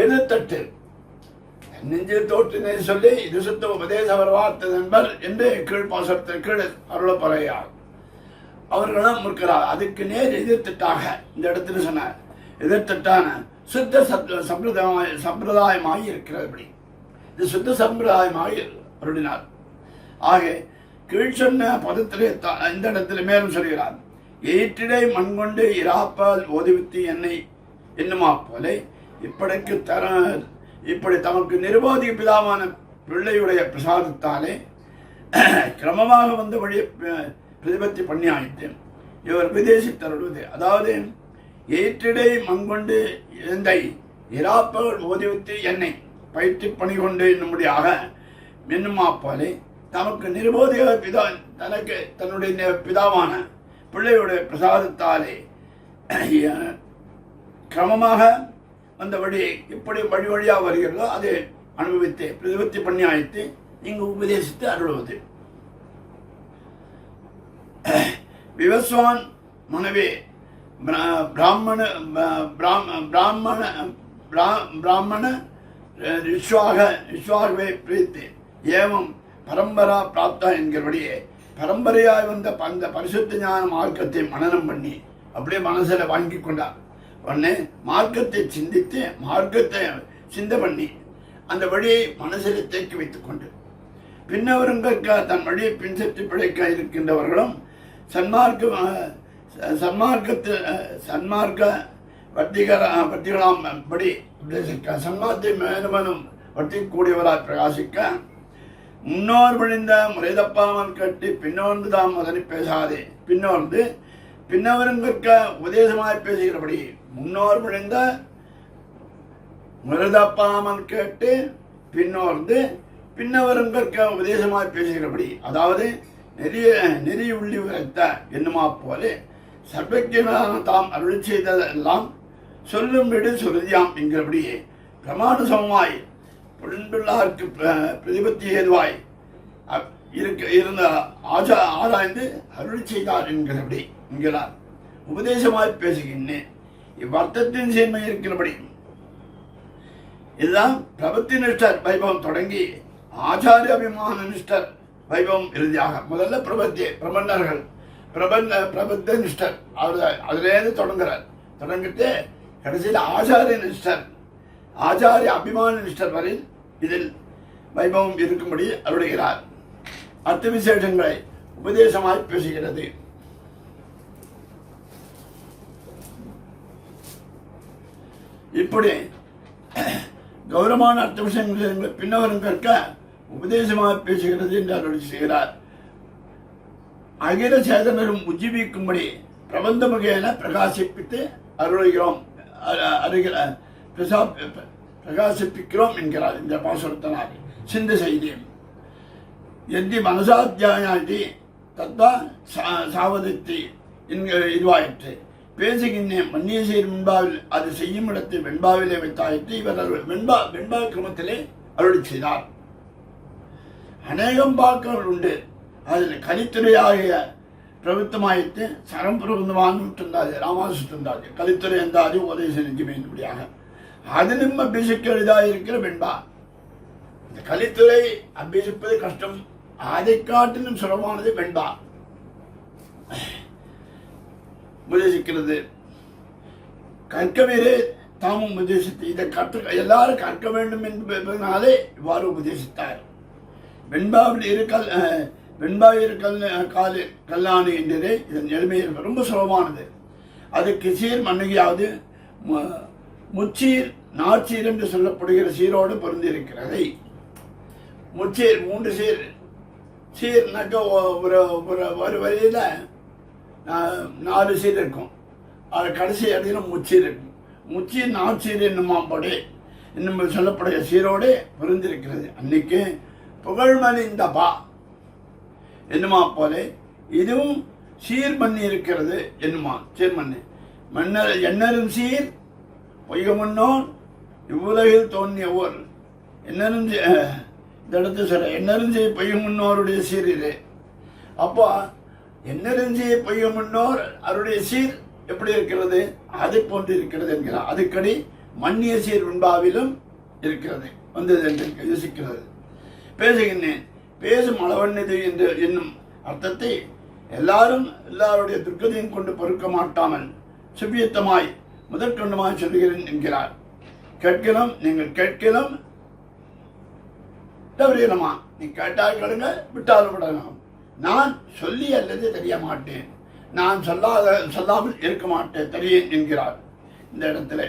எதிர்த்தட்டு நெஞ்சில் தோற்றினை சொல்லி இது சுத்த உபதேச வரவார்த்தது என்பர் என்று கீழ்பாசத்தை கீழ் அருளப்பறையார் அவர்களும் இருக்கிறார். அதுக்கு நேர் எதிர்த்திட்டாக இந்த இடத்துல சொன்னார். எதிர்த்திட்டான சுத்த சம்பிரதாயமாகி இருக்கிறது. இது சுத்த சம்பிரதாயமாக அருளினார். ஆக கீழ் சொன்ன பதத்திலே இந்த இடத்துல மேலும் சொல்கிறார். ஏற்றிடை மண்கொண்டு இராப்பால் ஓதிவித்து என்னை என்னுமா போல இப்படி தமக்கு நிருபாதிக பிதாவான பிள்ளையுடைய பிரசாதத்தாலே கிரமமாக வந்த வழியை பிரதிபத்தி பண்ணி ஆயிட்டு இவர் விதேசித்தருள்வது, அதாவது ஏற்றிடை மண்கொண்டு எந்தை இராப்பல் ஓதிவித்து என்னை பயிற்சி பணி கொண்டு என்னும்படியாக மின்னுமா போலே தமக்கு நிருபோதிக பிதா தனக்கு தன்னுடைய பிதாவான பிள்ளையுடைய பிரசாதத்தாலே கிரமமாக வந்த வழி இப்படி வழி வழியாக வருகிறதோ அதை அனுபவித்து பிரதிபத்தி பண்ணி ஆயிட்டு இங்கு உபதேசித்து அருள்வது. விவஸ்வான் மனவே பிராமண விஸ்வாகவே பிரீத்து ஏவம் பரம்பரா பிராப்தா என்கிறபடியே பரம்பரையாய் வந்த அந்த பரிசுத்த ஞான மார்க்கத்தை மனனம் பண்ணி அப்படியே மனசில் வாங்கி கொண்டார். உடனே மார்க்கத்தை சிந்தித்து மார்க்கத்தை சிந்த பண்ணி அந்த வழியை மனசில் தேக்கி வைத்துக் கொண்டு பின்னவருங்க தன் வழியை பின்சற்றி பிழைக்க இருக்கின்றவர்களும் சன்மார்க்க வர்த்திகளாம் படி சன்மார்த்தை மேலும் வர்த்திக்கூடியவராய் பிரகாசிக்க முன்னோர் விழிந்த முறைதப்பாமல் கட்டி பின்னோர்ந்து தாம் அதனை பேசாதே பின்னோர்ந்து பின்னவருங்க உபதேசமாய் பேசுகிறபடி முன்னோர் விழிந்த முறைதப்பாமல் கேட்டு பின்னோர்ந்து பின்னவருங்க உபதேசமாய் பேசுகிறபடி, அதாவது நெறி உள்ளி உரைத்த என்னுமா போல சர்வஜனான தாம் அருளி செய்ததெல்லாம் சொல்லும் விடு சொல்லியாம் என்கிறபடியே பிரமாண சமமாய் புலன்பிள்ளாருக்கு பிரதிபத்தி ஏதுவாய் இருந்த ஆராய்ந்து அருளி செய்தார் என்கிறபடி என்கிறார். உபதேசமாய் பேசுகின்றேன் இவ்வர்த்தத்தின் சேர்மை இருக்கிறபடி இதுதான் பிரபத்தி நிஷ்டர் வைபவம் தொடங்கி ஆச்சாரிய அபிமான நிஷ்டர் வைபவம் இறுதியாக. முதல்ல பிரபந்தர்கள் பிரபத்த நிஷ்டர் அவர் அதுலேருந்து தொடங்கிட்டு கடைசியில் ஆச்சாரிய நிஷ்டர் ஆச்சாரிய அபிமான நிஷ்டர் வரை இதில் வைபவம் இருக்கும்படி அருளுகிறார். அர்த்த விசேஷங்களை உபதேசமாய் பேசுகிறது. இப்படி கௌரவமான அர்த்த விஷயங்களை பின்னவரும் கற்க உபதேசமாக பேசுகிறது என்று அருள் செய்கிறார். அகில சேதனரும் உஜ்ஜீவிக்கும்படி பிரபந்த முகேன பிரகாசிப்பித்து அருளுகிறோம் பிரகாசிப்பிக்கிறோம் என்கிறார் இந்த பாசுரத்தினார். சிந்த செய்தியும் எந்தி மனசாத்தியாயி தத்வா சாவதித்து இதுவாயிற்று. பேசுகின்றேன் மன்னிய செய்யும் வெண்பாவில் அது செய்யும் இடத்தை வெண்பாவிலே வைத்தாயிற்று. இவர் வெண்பா கிரமத்திலே அருளி செய்தார். அநேகம் பாக்கள் உண்டு. அதில் கலித்துறையாகிய பிரபுத்தமாயிட்டு சரம் பிரபந்தமானுட்டுந்தாது ராமாசுந்தாது கலித்துறை எந்தாது உபதேச நெஞ்சுமையின்படியாக அது நம்ம அபிஷிக்க எளிதாக வெண்பா. இந்த கலித்துறை அபிஷிப்பது கஷ்டம். அதை காட்டிலும் சுலபமானது வெண்பா உபதேசிக்கிறது. கற்கவீரே தாமும் உபதேசித்து இதை எல்லாரும் கற்க வேண்டும் என்பதனாலே இவ்வாறு உபதேசித்தார். வெண்பாவில் கல்லாணி என்றதே இதன் எளிமையில் ரொம்ப சுலபமானது. அதுக்கு சீர் மண்ணுகையாவது முச்சீர் நாற்சீர் என்று சொல்லப்படுகிற சீரோடு பொருந்திருக்கிறது. முச்சீர் 3 சீர். சீர்னாக்க ஒரு வழியில் 4 சீர் இருக்கும். அது கடைசி இடத்துல முச்சீர் இருக்கும். முச்சீர் நாற்சீர் என்னுமாப்படி இன்னும் சொல்லப்படுகிற சீரோடு பொருந்திருக்கிறது. அன்னைக்கு புகழ்மணிந்தபா என்னுமா போல இதுவும் சீர் பண்ணி இருக்கிறது என்னுமா. சீர் மண்ணு மன்னர் எண்ணரும் சீர் பொய்க முன்னோர் இவ்வுலகில் தோன்றிய ஓர் என்னரும் இந்த இடத்து சொல்ற எண்ணரும் செய்ய பொய்க முன்னோருடைய சீர் இது. அப்போ எண்ணரும் செய்ய பொய்க முன்னோர் அவருடைய சீர் எப்படி இருக்கிறது அதை போன்று இருக்கிறது என்கிறார். அதுக்கடி மன்னிய சீர் வெண்பாவிலும் இருக்கிறது வந்தது என்று யோசிக்கிறது. பேசுகின்றேன் பேசும் அளவன்னது என்று என்னும் அர்த்தத்தை எல்லாருடைய துர்க்கதையும் கொண்டு பொறுக்க மாட்டாமல் சுபியத்தமாய் முதற்கொண்டுமாய் சொல்கிறேன் என்கிறார். கேட்கலாம் நீங்கள் கேட்கலாம் தவறியலமா நீ கேட்டால் கேளுங்க விட்டாலும் விடலாம். நான் சொல்லி அல்லது தெரிய மாட்டேன். நான் சொல்லாமல் இருக்க மாட்டேன் தெரியேன் என்கிறார். இந்த இடத்துல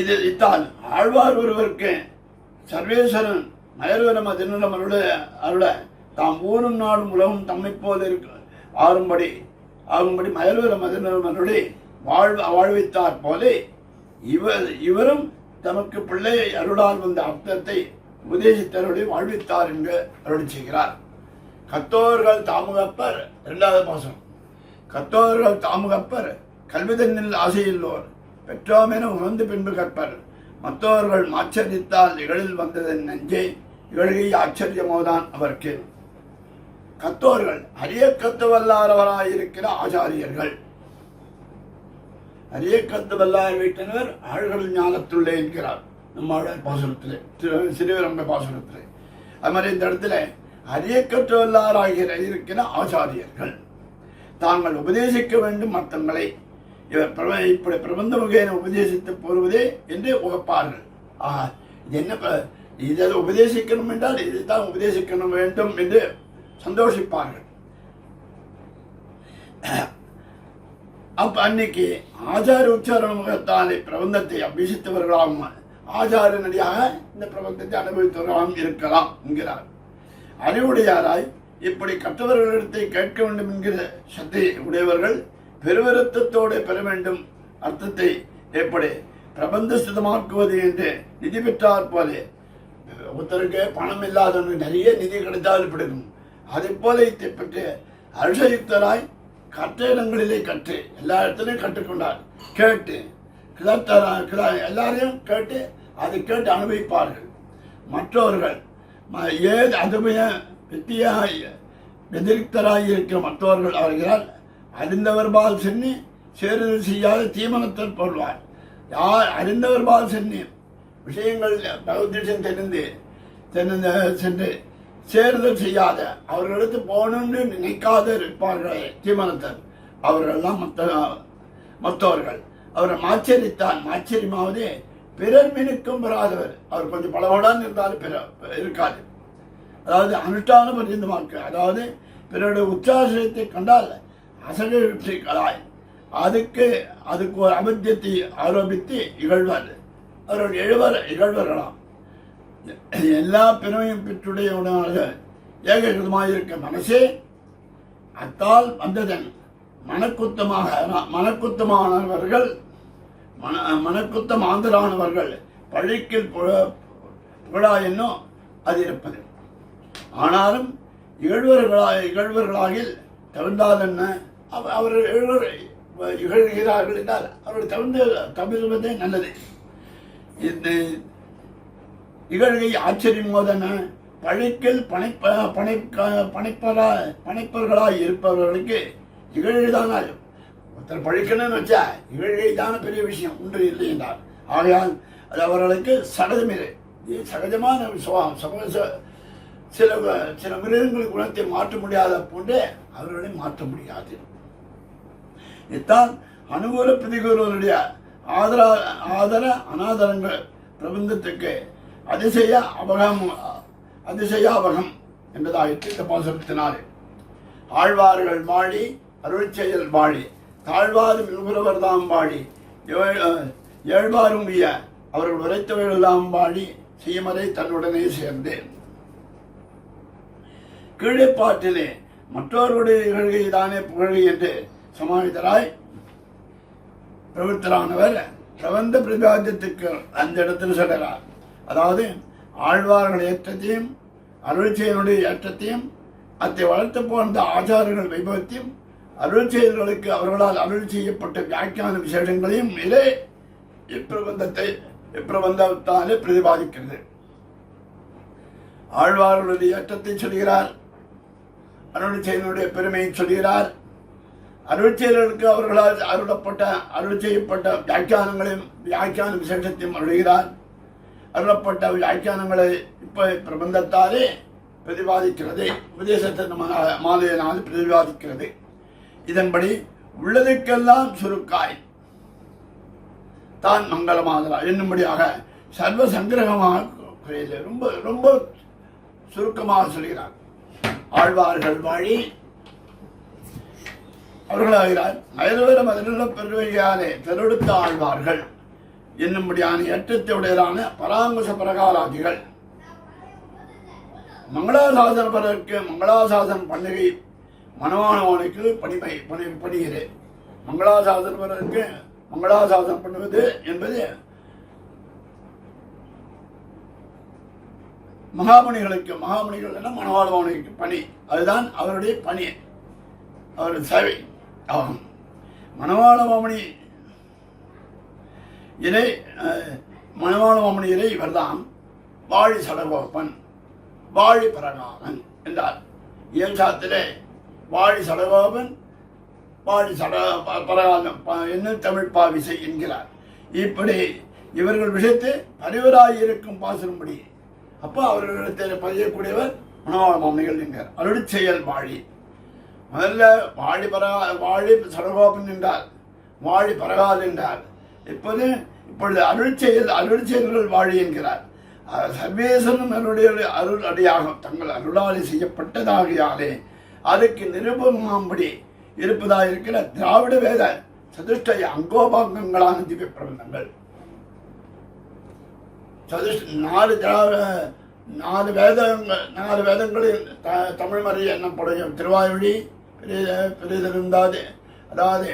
இது இத்தால் ஆழ்வார் ஒருவருக்கு சர்வேஸ்வரன் மயர்வரம் அதினம் அருள தாம் ஊரும் நாடும் உலகம் தம்மை போல ஆகும்படி மயர்வரம் அதினம் அருளை வாழ்வித்தார் போலே இவரும் தமக்கு பிள்ளை அருளால் வந்த அர்த்தத்தை உபதேசித்தருளை வாழ்வித்தார் என்று அருளி செய்கிறார். கத்தோர்கள் தாமுகப்பர் 2வது பாசம். கத்தோர்கள் தாமுகப்பர் கல்விதனில் ஆசையுள்ளோர் பெற்றோமென உணர்ந்து பின்பு கற்பர் மற்றவர்கள் ஆச்சரித்தால் இகழில் வந்ததன் நெஞ்சே இகழ்கை ஆச்சரியமோதான் அவருக்கு. கத்தோர்கள் அரிய கத்து வல்லாரவராயிருக்கிற ஆச்சாரியர்கள். அரிய கத்து வல்லார் வீட்டினர் ஆழ்கள் ஞானத்துள்ளே என்கிறார் நம்மளோட பாசுரத்திலே சிறுவிரம்ப பாசுரத்திலே. அது மாதிரி இந்த இடத்துல அரிய கற்று வல்லாராகிற இருக்கிற ஆச்சாரியர்கள் தாங்கள் உபதேசிக்க வேண்டும் மற்றங்களை இப்படி பிரபந்த முகேன உபதேசித்து போடுவதே என்று உகப்பார்கள். இது என்ன இதை உபதேசிக்கணும் என்றால் இதுதான் உபதேசிக்கணும் வேண்டும் என்று சந்தோஷிப்பார்கள். அப்ப அன்னைக்கு ஆச்சார உச்சாரண முகத்தாலே பிரபந்தத்தை அபியசித்தவர்களாகவும் ஆச்சாரனடியாக இந்த பிரபந்தத்தை அனுபவித்தவர்களாகவும் இருக்கலாம் என்கிறார். அறிவுடையாராய் இப்படி கற்றவர்களிடத்தை கேட்க வேண்டும் என்கிற சத்தை உடையவர்கள் பெருவருத்தத்தோடு பெற வேண்டும் அர்த்தத்தை எப்படி பிரபந்தஸ்திதமாக்குவது என்று நிதி பெற்றார் போலே ஒருத்தருக்கு பணம் இல்லாதவனுக்கு நிறைய நிதி கிடைத்தால் பிடிக்கும். அதை போல இதை பற்றி அருஷயுக்தராய் கற்ற இடங்களிலே கற்று எல்லா இடத்துலையும் கற்றுக்கொண்டார். கேட்டு எல்லாரையும் கேட்டு அதை கேட்டு அனுபவிப்பார்கள். மற்றவர்கள் அதுமைய வெதிரிக்தராய் இருக்கிற மற்றவர்கள் அவர்களால் அறிந்தவர்பால் சென்னி சேருதல் செய்யாத தீமனத்தில் பொருள்வார். யார் அறிந்தவர்பால் சென்று விஷயங்கள் பகவத்கீதம் சென்று சேருதல் செய்யாத அவர்களுக்கு போகணும்னு நினைக்காத இருப்பார்களே தீமனத்தர் அவர்களெல்லாம் மற்றவர்கள் அவரை மாச்சரித்தான். மாச்சரியமாவது பிறர் மினுக்கும் பெறாதவர். அவர் கொஞ்சம் பலவடான் இருந்தாலும் இருக்காது. அதாவது அனுஷ்டான பரிந்தமாக்கு, அதாவது பிறருடைய உற்சாகத்தை கண்டால் அசகளாய் அதுக்கு ஒரு அபத்தியத்தை ஆரோபித்து இகழ்வார். அவர்கள் இகழ்வர்களாம். எல்லா பிறவையும் பெற்றுடையவனாக ஏககிருதமாக இருக்க மனசே அத்தால் வந்ததன் மனக்குத்தமானவர்கள் மனக்குத்தம் ஆந்தரானவர்கள் பழிக்கில் புகழா என்னும் அது இருப்பது. ஆனாலும் இகழ்வர்களாகில் தவிர்ந்தால் என்ன? அவர்கள் இகழ்கிறார்கள் என்றால் அவர்கள் தவிர்வதே நல்லது. இந்த இகழ்கை ஆச்சரியம் போதென்ன? பழிக்கில் பணிப்பவர்களாய் இருப்பவர்களுக்கு இகழ்தான். ஒருத்தர் பழிக்கணும்னு வச்சா இகழ்கை தான பெரிய விஷயம் ஒன்று இல்லை என்றார். ஆகையால் அது அவர்களுக்கு சகஜமில்லை. இது சகஜமான சுபாவம். சில மிருகங்கள் குணத்தை மாற்ற முடியாத போன்றே அவர்களை மாற்ற முடியாது. இத்தான் அனுகூல பிரதிகூலனுடைய ஆதர அனாதரங்கள் பிரபந்தத்துக்கு அதிசயாபகம் என்பதாயிற்று இந்த பாசுரத்தினாலே. ஆழ்வார்கள் வாழி அருள் செயல் வாழி தாழ்வாரும் நுகரவர் தாம் வாழி ஏழ்வாரும் அவர்கள் உரைத்தவர்களெல்லாம் வாழி செய்யமறை தன்னுடனே சேர்ந்தேன். கீழே பாட்டிலே மற்றவர்களுடைய இகழ்கை தானே புகழ்கை என்று சமாளித்தராய் பிரவர்த்தரானவர் பிரபந்த பிரதிபாத்தியத்துக்கு அந்த இடத்தில் சொல்கிறார். அதாவது ஆழ்வார்கள் ஏற்றத்தையும் அருள் செயலுடைய ஏற்றத்தையும் அதை வளர்த்து போன்ற ஆச்சாரங்கள் வைபவத்தையும் அருள் செயல்களுக்கு அவர்களால் அருள் செய்யப்பட்ட வியாக்கியான விசேஷங்களையும் இதே இப்பிரபந்தத்தாலே பிரதிபாதிக்கிறது. ஆழ்வார்களுடைய ஏற்றத்தை சொல்கிறார், அருள் செயலுடைய பெருமையை சொல்கிறார். அருள் செயல்களுக்கு அவர்களால் அருள் செய்யப்பட்ட வியாக்கியான விசேஷத்தையும் அருள்கிறார். அருளப்பட்ட வியாக்கியானங்களை இப்ப பிரபந்தத்தாலே பிரதிபாதிக்கிறது, உபதேசத்தின் மாலையினால் பிரதிபாதிக்கிறது. இதன்படி உள்ளதுக்கெல்லாம் சுருக்காய் தான் மங்களமாதலா என்னும்படியாக சர்வ சங்கிரகமாக ரொம்ப ரொம்ப சுருக்கமாக சொல்கிறார். ஆழ்வார்கள் வாழி அவர்களாகிறார். அயல்வர மதிலுள்ள பெருவையாலே தெருடுத்த ஆழ்வார்கள் என்னும்படியான ஏற்றத்தையுடையதான பராங்குச பிரகாராதிகள் மங்களாசாசனம் பண்டிகை மனவானவானுக்கு பணிகிறேன். மங்களாசாசனம் பண்ணுவது என்பது மகாமணிகள் என மனவாளவானுக்கு பணி. அதுதான் அவருடைய பணி, அவருடைய சேவை ஆகும். மனவாளவாமணி இலை இவர்தான் வாழி சடகோபன் வாழி பரகாமன் என்றார். இயல்சாத்திலே வாழி சடகோபன் வாழி பரகாமன் என்ன தமிழ் பாவிசை என்கிறார். இப்படி இவர்கள் விஷயத்தை பரிவராயிருக்கும் பாசனப்படி அப்போ அவர்களிடத்தில் பதியக்கூடியவர் மனவாள மாமணிகள் என்கிறார். அருள் செயல் வாழி முதல்ல வாழி சடகோபன் என்றார், வாழி பரகாது என்றார். இப்பொழுது அருள் செயல்கள் வாழி என்கிறார். சர்வேசனும் அருள் அடியாகும் தங்கள் அருளாளி செய்யப்பட்டதாகியாலே அதுக்கு நிருபமாம்படி இருப்பதாக இருக்கிற திராவிட வேத சதுஷ்டய அங்கோபாங்கங்களான திவ்ய பிரபந்தங்கள். நாலு வேதங்களில் தமிழ் மறை என்னப்படும் திருவாயுழி பெரிதிருந்தாது, அதாவது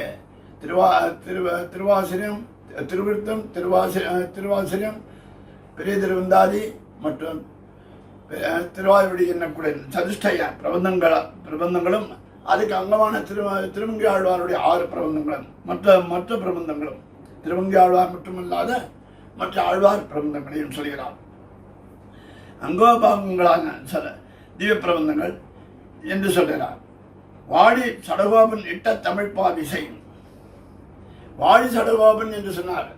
திருவாசிரியம் திருவிருத்தம் திருவாசிரியம் பெரிய திருவந்தாதி மற்றும் திருவாயுடி என்னக்கூடிய சதுஷ்டய பிரபந்தங்களும் அதுக்கு அங்கமான திருவங்கி ஆழ்வாருடைய 6 பிரபந்தங்களும் மற்ற பிரபந்தங்களும் திருவங்கி ஆழ்வார் மட்டுமல்லாத மற்ற ஆழ்வார் பிரபந்தங்களையும் சொல்கிறார். அங்கோபாங்கங்களான சில திவ்ய பிரபந்தங்கள் என்று சொல்கிறார். வாழி சடகோபன் இட்ட தமிழ் பாவிசை வாழி சடகோபன் என்று சொன்னார்.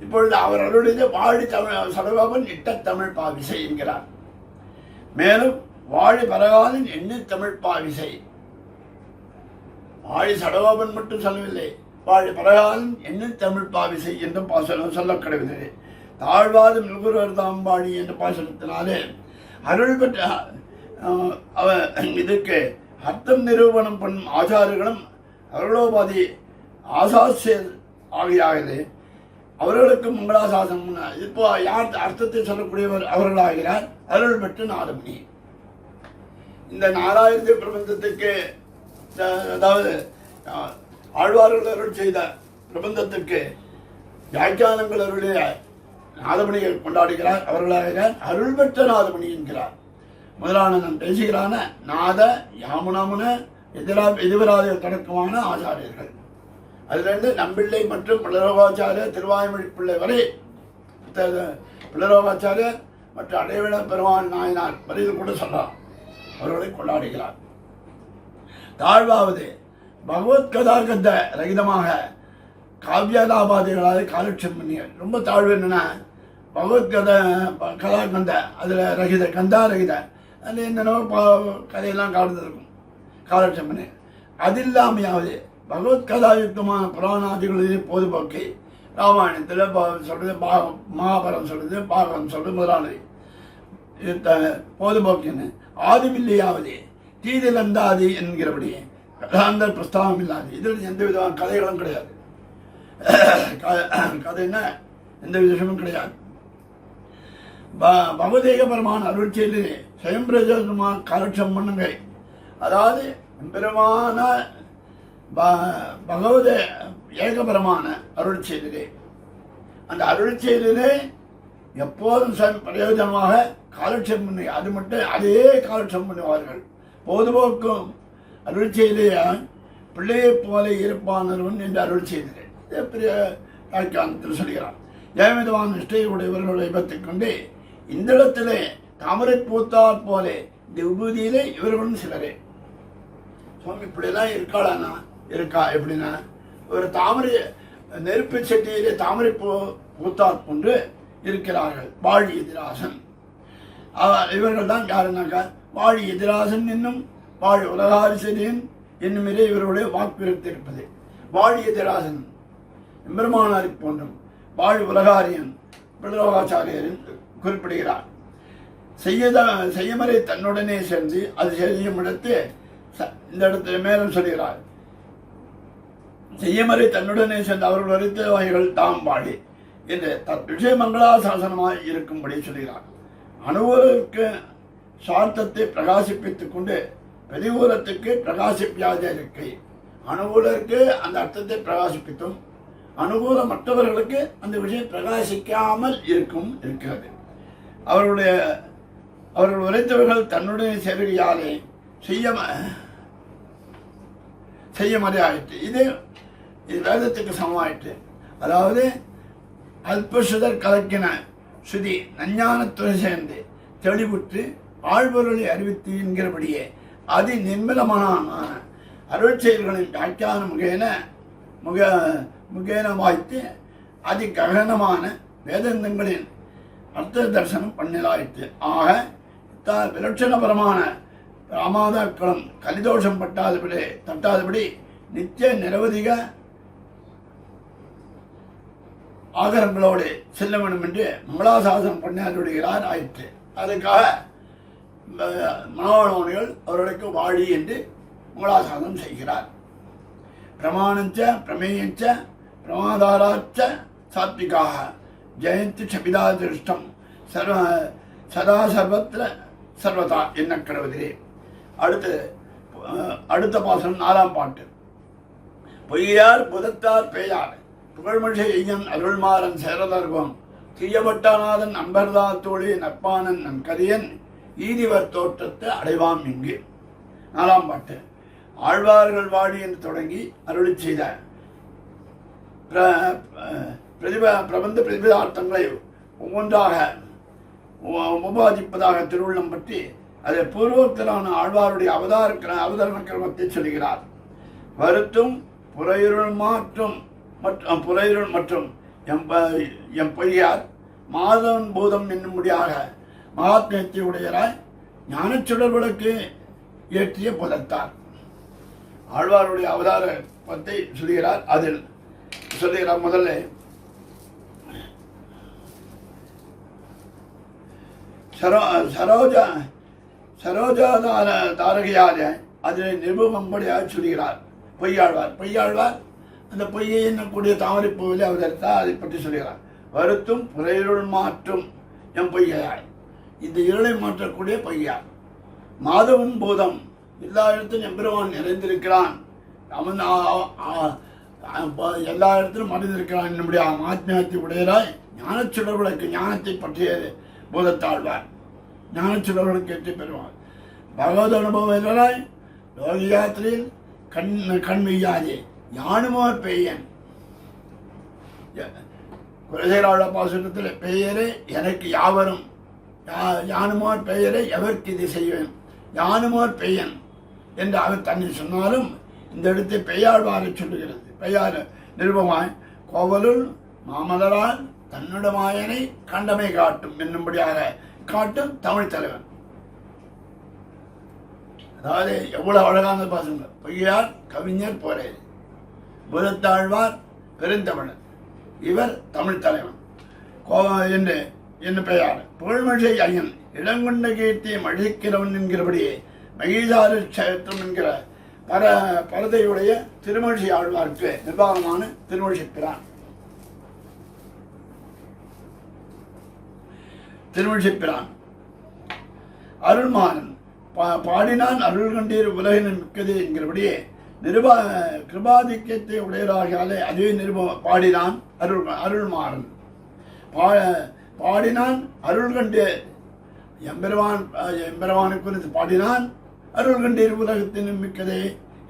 இப்பொழுது அவர் அருளிய வாழி தமிழ் சடகோபன் இட்ட தமிழ் பாவிசை என்கிறார். மேலும் வாழி பரகாலின் எண்ணி தமிழ் பாவிசை, வாழி சடகோபன் மட்டும் சொல்லவில்லை, வாழி பரகாலின் எண்ணி தமிழ் பாவிசை என்றும் பாசனம் சொல்லக்கடவில்லை. தாழ்வாது மில்குருவர் தாம் வாழி என்ற பாசனத்தினாலே அருள் பெற்ற இதுக்கு அர்த்தம் நிரூபணம் பண்ணும் ஆச்சாரியர்களும் அருளோபாதி ஆசாசியர் ஆகியாகிறது. அவர்களுக்கு மங்களாசாசனம். இப்போ யார் அர்த்தத்தை சொல்லக்கூடியவர் அவர்களாகிறார் அருள் பெற்ற நாதமணி. இந்த 4000 பிரபந்தத்துக்கு, அதாவது ஆழ்வார்கள் அருள் செய்த பிரபந்தத்துக்கு வியாக்கியானங்கள் அருளிய நாதமணிகள் கொண்டாடுகிறார். அவர்களாகிறார் அருள் பெற்ற நாதமணி என்கிறார். முதலான நம் பேசுகிறான நாத யாமுனமுன எதிராத தொடக்கமான ஆச்சாரியர்கள். அதிலிருந்து நம்பிள்ளை மற்றும் பிள்ளரோகாச்சாரியர் திருவாய்மொழி பிள்ளை வரை, பிள்ளரோகாச்சாரியர் மற்றும் அடைவிட பெருமான் நாயனார் வரையில் கூட சொல்லலாம். அவர்களை கொண்டாடுகிறார். தாழ்வாவது பகவத் கதாகந்த ரகிதமாக காவியலாபாதிகளாக காலட்சம் பண்ணிய. ரொம்ப தாழ்வு என்னன்னா பகவத் கதாகந்த அதில் ரகித கந்தா ரகித அதில் என்னென்னோ கதையெல்லாம் கலந்துருக்கும் காலட்சம் பண்ணி. அது இல்லாமையாவது பகவத் கதாயுக்தமான புராணாதிகளிலே பொதுபோக்கை ராமாயணத்தில் சொல்கிறது, மகாபாரதம் சொல்கிறது, பாகவதம் சொல்கிறது முதலானது பொதுபோக்குன்னு. ஆதிமில்லையாவது தீதிலந்தாதி என்கிறபடி கதாந்த பிரஸ்தாபம் இல்லாது. இதில் எந்த விதமான கதைகளும் கிடையாது. கதைன்னா எந்த விஷயமும் கிடையாது. பகவதேக பெருமான அருள் செய்து சுயம்பிரஜமான காலட்சம் பண்ணுங்க. அதாவது பெருமான பகவத ஏகபரமான அருள் செய்திலே, அந்த அருள் செய்திலே எப்போதும் பிரயோஜனமாக காலட்சம் பண்ணி அது மட்டும் அதே காலட்சம் பண்ணுவார்கள். பொதுபோக்கும் அருள் செய்திலே பிள்ளையை போல இருப்பானவன் என்று அருள் செய்திலே பெரிய வியாக்கியானத்தில் சொல்கிறார். ஏமிதமான நிஷ்டை உடையவர்களை பற்றிக் கொண்டு இந்த இடத்திலே தாமரை பூத்தாற் போலே இந்த விபூதியிலே இவர்களும் சிலரே. சுவாமி இப்படிலாம் இருக்காளானா? இருக்கா. எப்படின்னா ஒரு தாமரை நெருப்பு சட்டியிலே தாமரை பூத்தாற் போன்று இருக்கிறார்கள். வாழி எதிராசன் இவர்கள் தான் யாருன்னாக்கா வாழி எதிராசன் என்னும் வாழி உலகாரிசரியன் என்னும் இவர்களுடைய வாக்குறுத்திருப்பது. வாழி எதிராசன் எம்பெருமானாரை போன்றும் வாழி உலகாரியன் பிள்ளரோகாச்சாரியரின் குறிப்பிடுகிறார். செய்யமறை தன்னுடனே சேர்ந்து அது செய்யும் இடத்து இந்த இடத்துல மேலும் சொல்கிறார். செய்யமறை தன்னுடனே சேர்ந்து அவர்கள் வரைத்த வகைகள் தாம் வாழி என்று விஷய மங்களாசாசனமாய் இருக்கும்படி சொல்கிறார். அனுகூலத்துக்கு சார்த்தத்தை பிரகாசிப்பித்துக் கொண்டு பிரதிகூலத்துக்கு பிரகாசிப்பியாத இருக்கை. அனுகூலருக்கு அந்த அர்த்தத்தை பிரகாசிப்பித்தும் அனுகூலம் மற்றவர்களுக்கு அந்த விஷயம் பிரகாசிக்காமல் இருக்கிறது. அவர்கள் உரைத்தவர்கள் தன்னுடைய சேவையாலே செய்ய மறையாயிற்று. இது வேதத்துக்கு சமமாயிற்று. அதாவது அல்பசுதர் கலக்கின சுதி நஞ்ஞானத்துறை சேர்ந்து தெளிவுற்று ஆழ்வர்களை அறிவித்து என்கிறபடியே அதி நிர்மலமான அருள் செயல்களின் வியாக்கியான முகேன வாய்த்து அதி ககனமான வேதந்தங்களின் அர்த்த தரிசனம் பண்ணிலாயிற்று. ஆக விலட்சணபரமான ராமாதாக்களும் கலிதோஷம் தட்டாதபடி நித்திய நிரவதிக ஆகரங்களோடு செல்ல வேண்டும் என்று மங்களாசாசனம் பண்ணியாடுகிறார் ஆயிற்று. அதுக்காக மனோன்கள் அவர்களுக்கு வாழி என்று மங்களாசாசனம் செய்கிறார். பிரமாணஞ்ச பிரமேயஞ்ச பிரமாதாராச்ச சாத்விகாக ஜெயந்தி சபிதா திருஷ்டம் சதா சர்வத்திர சர்வதா என்ன கடவுதிரே. அடுத்த பாசனம் 4ஆம் பாட்டு. பொய்யார் புதத்தார் பேயார் புகழ்மொழி ஐயன் அருள்மாறன் சேரதர்வம் தீயபட்டாநாதன் அன்பர்தா தோழி நற்பானன் நன் கரியன் ஈதிவர் தோற்றத்தை அடைவாம் இங்கு. 4ஆம் பாட்டு. ஆழ்வார்கள் வாழி என்று தொடங்கி அருளி செய்த பிரபந்த பிரதிபதார்த்தங்களை ஒவ்வொன்றாக உபாதிப்பதாக திருவுள்ளம் பற்றி அதை பூர்வோக்தரான ஆழ்வாருடைய அவதாரண கிரமத்தை சொல்கிறார். வருத்தும் புறையிருள் மற்றும் எம் பொய்யார் மாதவன் பூதம் என்னும்படியாக மகாத்மியத்தை உடையராய் ஞானச்சுடர் விளக்கு ஏற்றிய புதத்தார். ஆழ்வாருடைய அவதார பத்தை சொல்கிறார். அதில் சொல்கிறார், முதல்ல சரோஜாதார தாரகையார அதில் நிருபம்படியாக சொல்கிறார் பொய்யாழ்வார் அந்த பொய்யை என்னக்கூடிய தாமரைப்பூவிலே அவதரித்தார். அதை பற்றி சொல்கிறார். வருத்தும் புறையிருள் மாற்றும் எம் பொய்யாய், இந்த இருளை மாற்றக்கூடிய பொய்யார். மாதவன் பூதம், எல்லா இடத்திலும் எம்பெருமான் நிறைந்திருக்கிறான், அவன் எல்லா இடத்திலும் மறைந்திருக்கிறான் என்னுடைய ஆத்மியத்தை உடையராய் ஞானச்சுடர் விளக்கு, ஞானத்தை பற்றிய பூதத்தாழ்வார், ஞானச்சுடர் விளக்கு ஏற்றி பெறுவார். பகவத் அனுபவம் எதராய் லோக யாத்திரையில் கண் மெய்யாதே யானுமார் பெய்யன். குலசேகராள பாசுரத்தில் பெயரே எனக்கு யாவரும், யானுமார் பெயரை எவருக்கு இது செய்வேன், யானுமார் பெய்யன் என்று அவர் தன்னை சொன்னாலும் இந்த இடத்தை பெய்யாழ்வாரை சொல்லுகிறது. பெய்யார் நிருபமாய் கோவலுள் மாமலரால் தன்னுட மாயனை கண்டமை காட்டும் என்னும்படியாக காட்டும் தமிழ் தலைவன். அதாவது எவ்வளவு அழகான பாசங்க. பொய்யார் கவிஞர் போரே, புதத்தாழ்வார் பெருந்தமிழன், இவர் தமிழ் தலைவன் என்று பெயர். புகழ்மழை ஐயன் இடங்கொண்ட கீர்த்தியை மழிக்கிறவன் என்கிறபடியே மகிழ்சார கஷேத்திரம் என்கிற பரதையுடைய திருமழிசை ஆழ்வாருக்கு நிர்வாகமான திருமழிசைப்பிரான். அருள்மானன் பாடினான் அருள் கண்டீர் உலகின் மிக்கது என்கிறபடியே கிருபாதிக்கத்தை உடையராகாலே அதே பாடினான் அருள்மாறன். பாடினான் அருள் கண்டே எம்பெருமானை குறித்து பாடினான் அருள் கண்டீர் உலகத்தின் மிக்கதே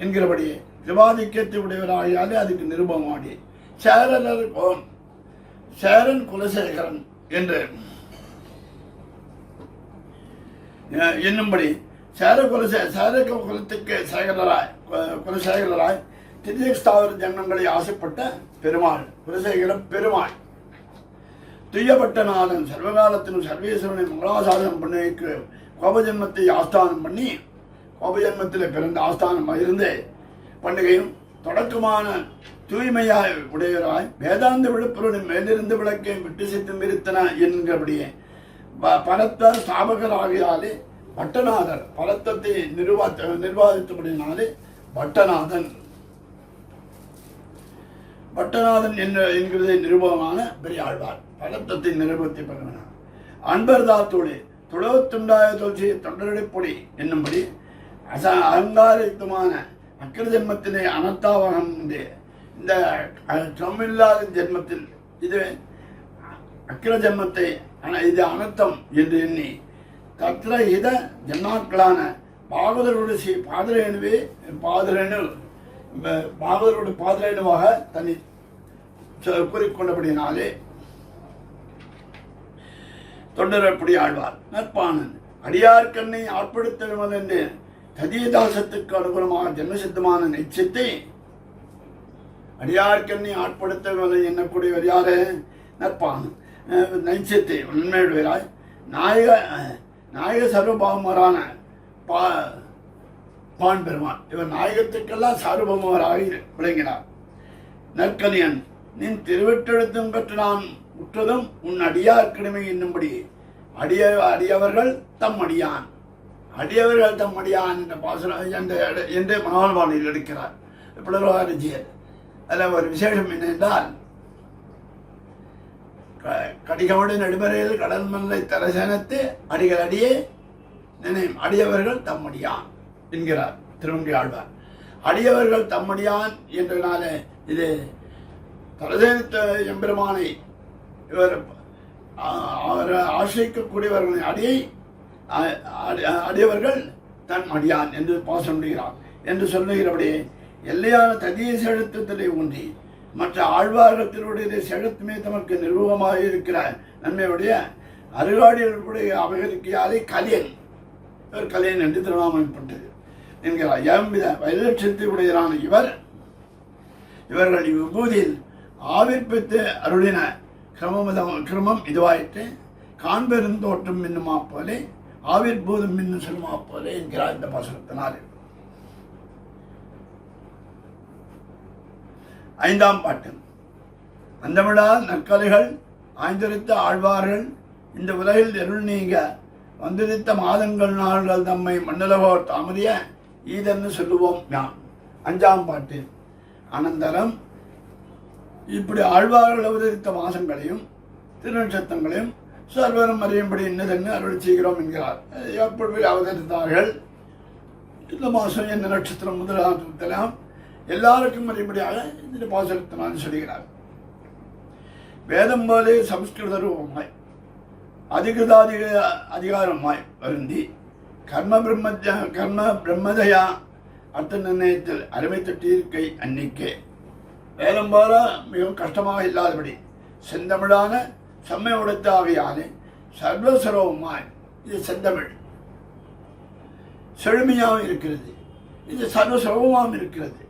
என்கிறபடியே கிருபாதிக்கத்தை உடையவராகியாலே அதுக்கு நிருபமாடி. சேரன் குலசேகரன் என்று என்னும்படி சேர குலத்துக்கு குலசேகராய் திரியஸ்தாவர ஜன்மங்களை ஆசைப்பட்ட பெருமாள் குலசேகரம் பெருமாள். துய்யப்பட்டநாதன் சர்வகாலத்திலும் சர்வேஸ்வரனை மங்களாசாதனம் பண்ணிக்கு கோபஜன்மத்தை ஆஸ்தானம் பண்ணி கோபஜன்மத்தில் பிறந்த ஆஸ்தானமாக இருந்து பண்டிகையும் தொடக்கமான தூய்மையாய் உடையவராய் வேதாந்த விழுப்புடன் மேலிருந்து விளக்கை விட்டு சித்தும் இருத்தன என்கிறபடியே பரத்தர் ஸ்தாபகராகியாலே பட்டநாதர் பரத்தத்தை நிர்வாகித்தபடினாலே பட்டநாதன் என்கிறதை நிருபமான பெரியாழ்வார் பரத்தத்தை நிருபத்தை பெறுவனார். அன்பர் தாத்தோடு துளவத்துண்டாய தோல்சியை தொண்டரடிப்பொடி என்னும்படி அகங்காரயுக்தமான அக்கிர ஜென்மத்திலே அனத்தாவகம் இந்த சமில்லாத ஜென்மத்தில் இது அக்கிர ஜென்மத்தை இது அனர்த்தம் என்று எண்ணி தத்திர இத ஜன்னாக்களான பாகவதரோடு பாகவதரோடு பாதரேணுவாக தன்னை கூறிக்கொண்டபடினாலே தொண்டரப்படி ஆழ்வார். நற்பானன் அடியார் கண்ணை ஆட்படுத்தவில்லை என்று ததியதாசத்துக்கு அனுகுணமாக ஜென்மசித்தமான நிச்சயத்தை அடியார் கண்ணை ஆட்படுத்தவில்லை என்னக்கூடியவர் யாரு? நற்பானன் நைச்சத்தை உண்மையுடையராய் நாயக சர்வபாவமரான பான் பெருமான். இவர் நாயகத்துக்கெல்லாம் சார்பமராகி விளங்கினார். நற்கலியன் நின் திருவெட்டெழுத்தும் கற்று நான் உற்றதும் உன் அடியார் கிழமை என்னும்படி அடியவர்கள் தம் அடியான் என்ற பாசனம் என்று மகால்வாணியில் எடுக்கிறார் பிளவாரிஜியர். அதில் ஒரு விசேஷம் என்னென்றால் கடிகமடு நடுமறையில் கடல் மல்லை தரசனத்து அடிகள் அடியே நினைம் அடியவர்கள் தம்மடியான் என்கிறார் திருவங்கை ஆழ்வார். அடியவர்கள் தம்மடியான் என்றனால இது தரசேனத்த எம்பெருமானை இவர் ஆசிரியக்கூடியவர்களின் அடியவர்கள் தன் அடியான் என்று பாசமுடுகிறார் என்று சொல்லுகிறபடியே எல்லையான ததிய செழுத்தத்திலே ஊன்றி மற்ற ஆழ்வார்களினுடைய செழுத்துமே தமக்கு நிரூபமாக இருக்கிற நன்மையுடைய அருகாடிகளுடைய அபகரிக்கையாலே கலியன் இவர் கலியன் என்று திருநாமப்பட்டது என்கிறார். எவ்வித வைலட்சத்தை உடையரான இவர்கள் விபூதியில் ஆவிர்ப்பித்து அருளின கிரமம் இதுவாயிற்று. காண்பெருந்தோற்றம் மின்னுமா போலே ஆவிர்பூதம் மின்னும் செல்லுமா போலே என்கிறார் இந்த பாசுரத்தினால். 5ஆம் பாட்டு. அந்தமிழா நற்கலைகள் ஆய்ந்துரைத்த ஆழ்வார்கள் இந்த உலகில் இருள் நீங்க வந்துரித்த மாதங்கள் நாள்கள் தம்மை மண்ணுலகோர் தாமதிய ஈதன்னு சொல்லுவோம் நான். 5ஆம் பாட்டு. அனந்தரம் இப்படி ஆழ்வார்கள் அவதரித்த மாதங்களையும் திருநட்சத்திரங்களையும் சர்வரும் அறியும்படி என்னதென்னு அருள் செய்கிறோம் என்கிறார். எப்படி அவதரித்தார்கள், இந்த மாதம் என்ன நட்சத்திரம் முதலாம் எல்லாருக்கும் அறியும்படியாக இந்த பாசுரத்தினால் சொல்கிறார். வேதம் போலே சம்ஸ்கிருத ரூபமாய் அதிகாரமாய் வருந்தி கர்ம பிரம்மதயா அர்த்த நிர்ணயத்தில் அருமை தொட்டியிருக்கை அன்னிக்கே வேதம் போல மிகவும் கஷ்டமாக இல்லாதபடி செந்தமிழான செம்மை உடைத்த ஆகையாலே சர்வசரோகமாய் இது செந்தமிழ் செழுமையாகவும் இருக்கிறது, இது சர்வசரோகமாகவும் இருக்கிறது.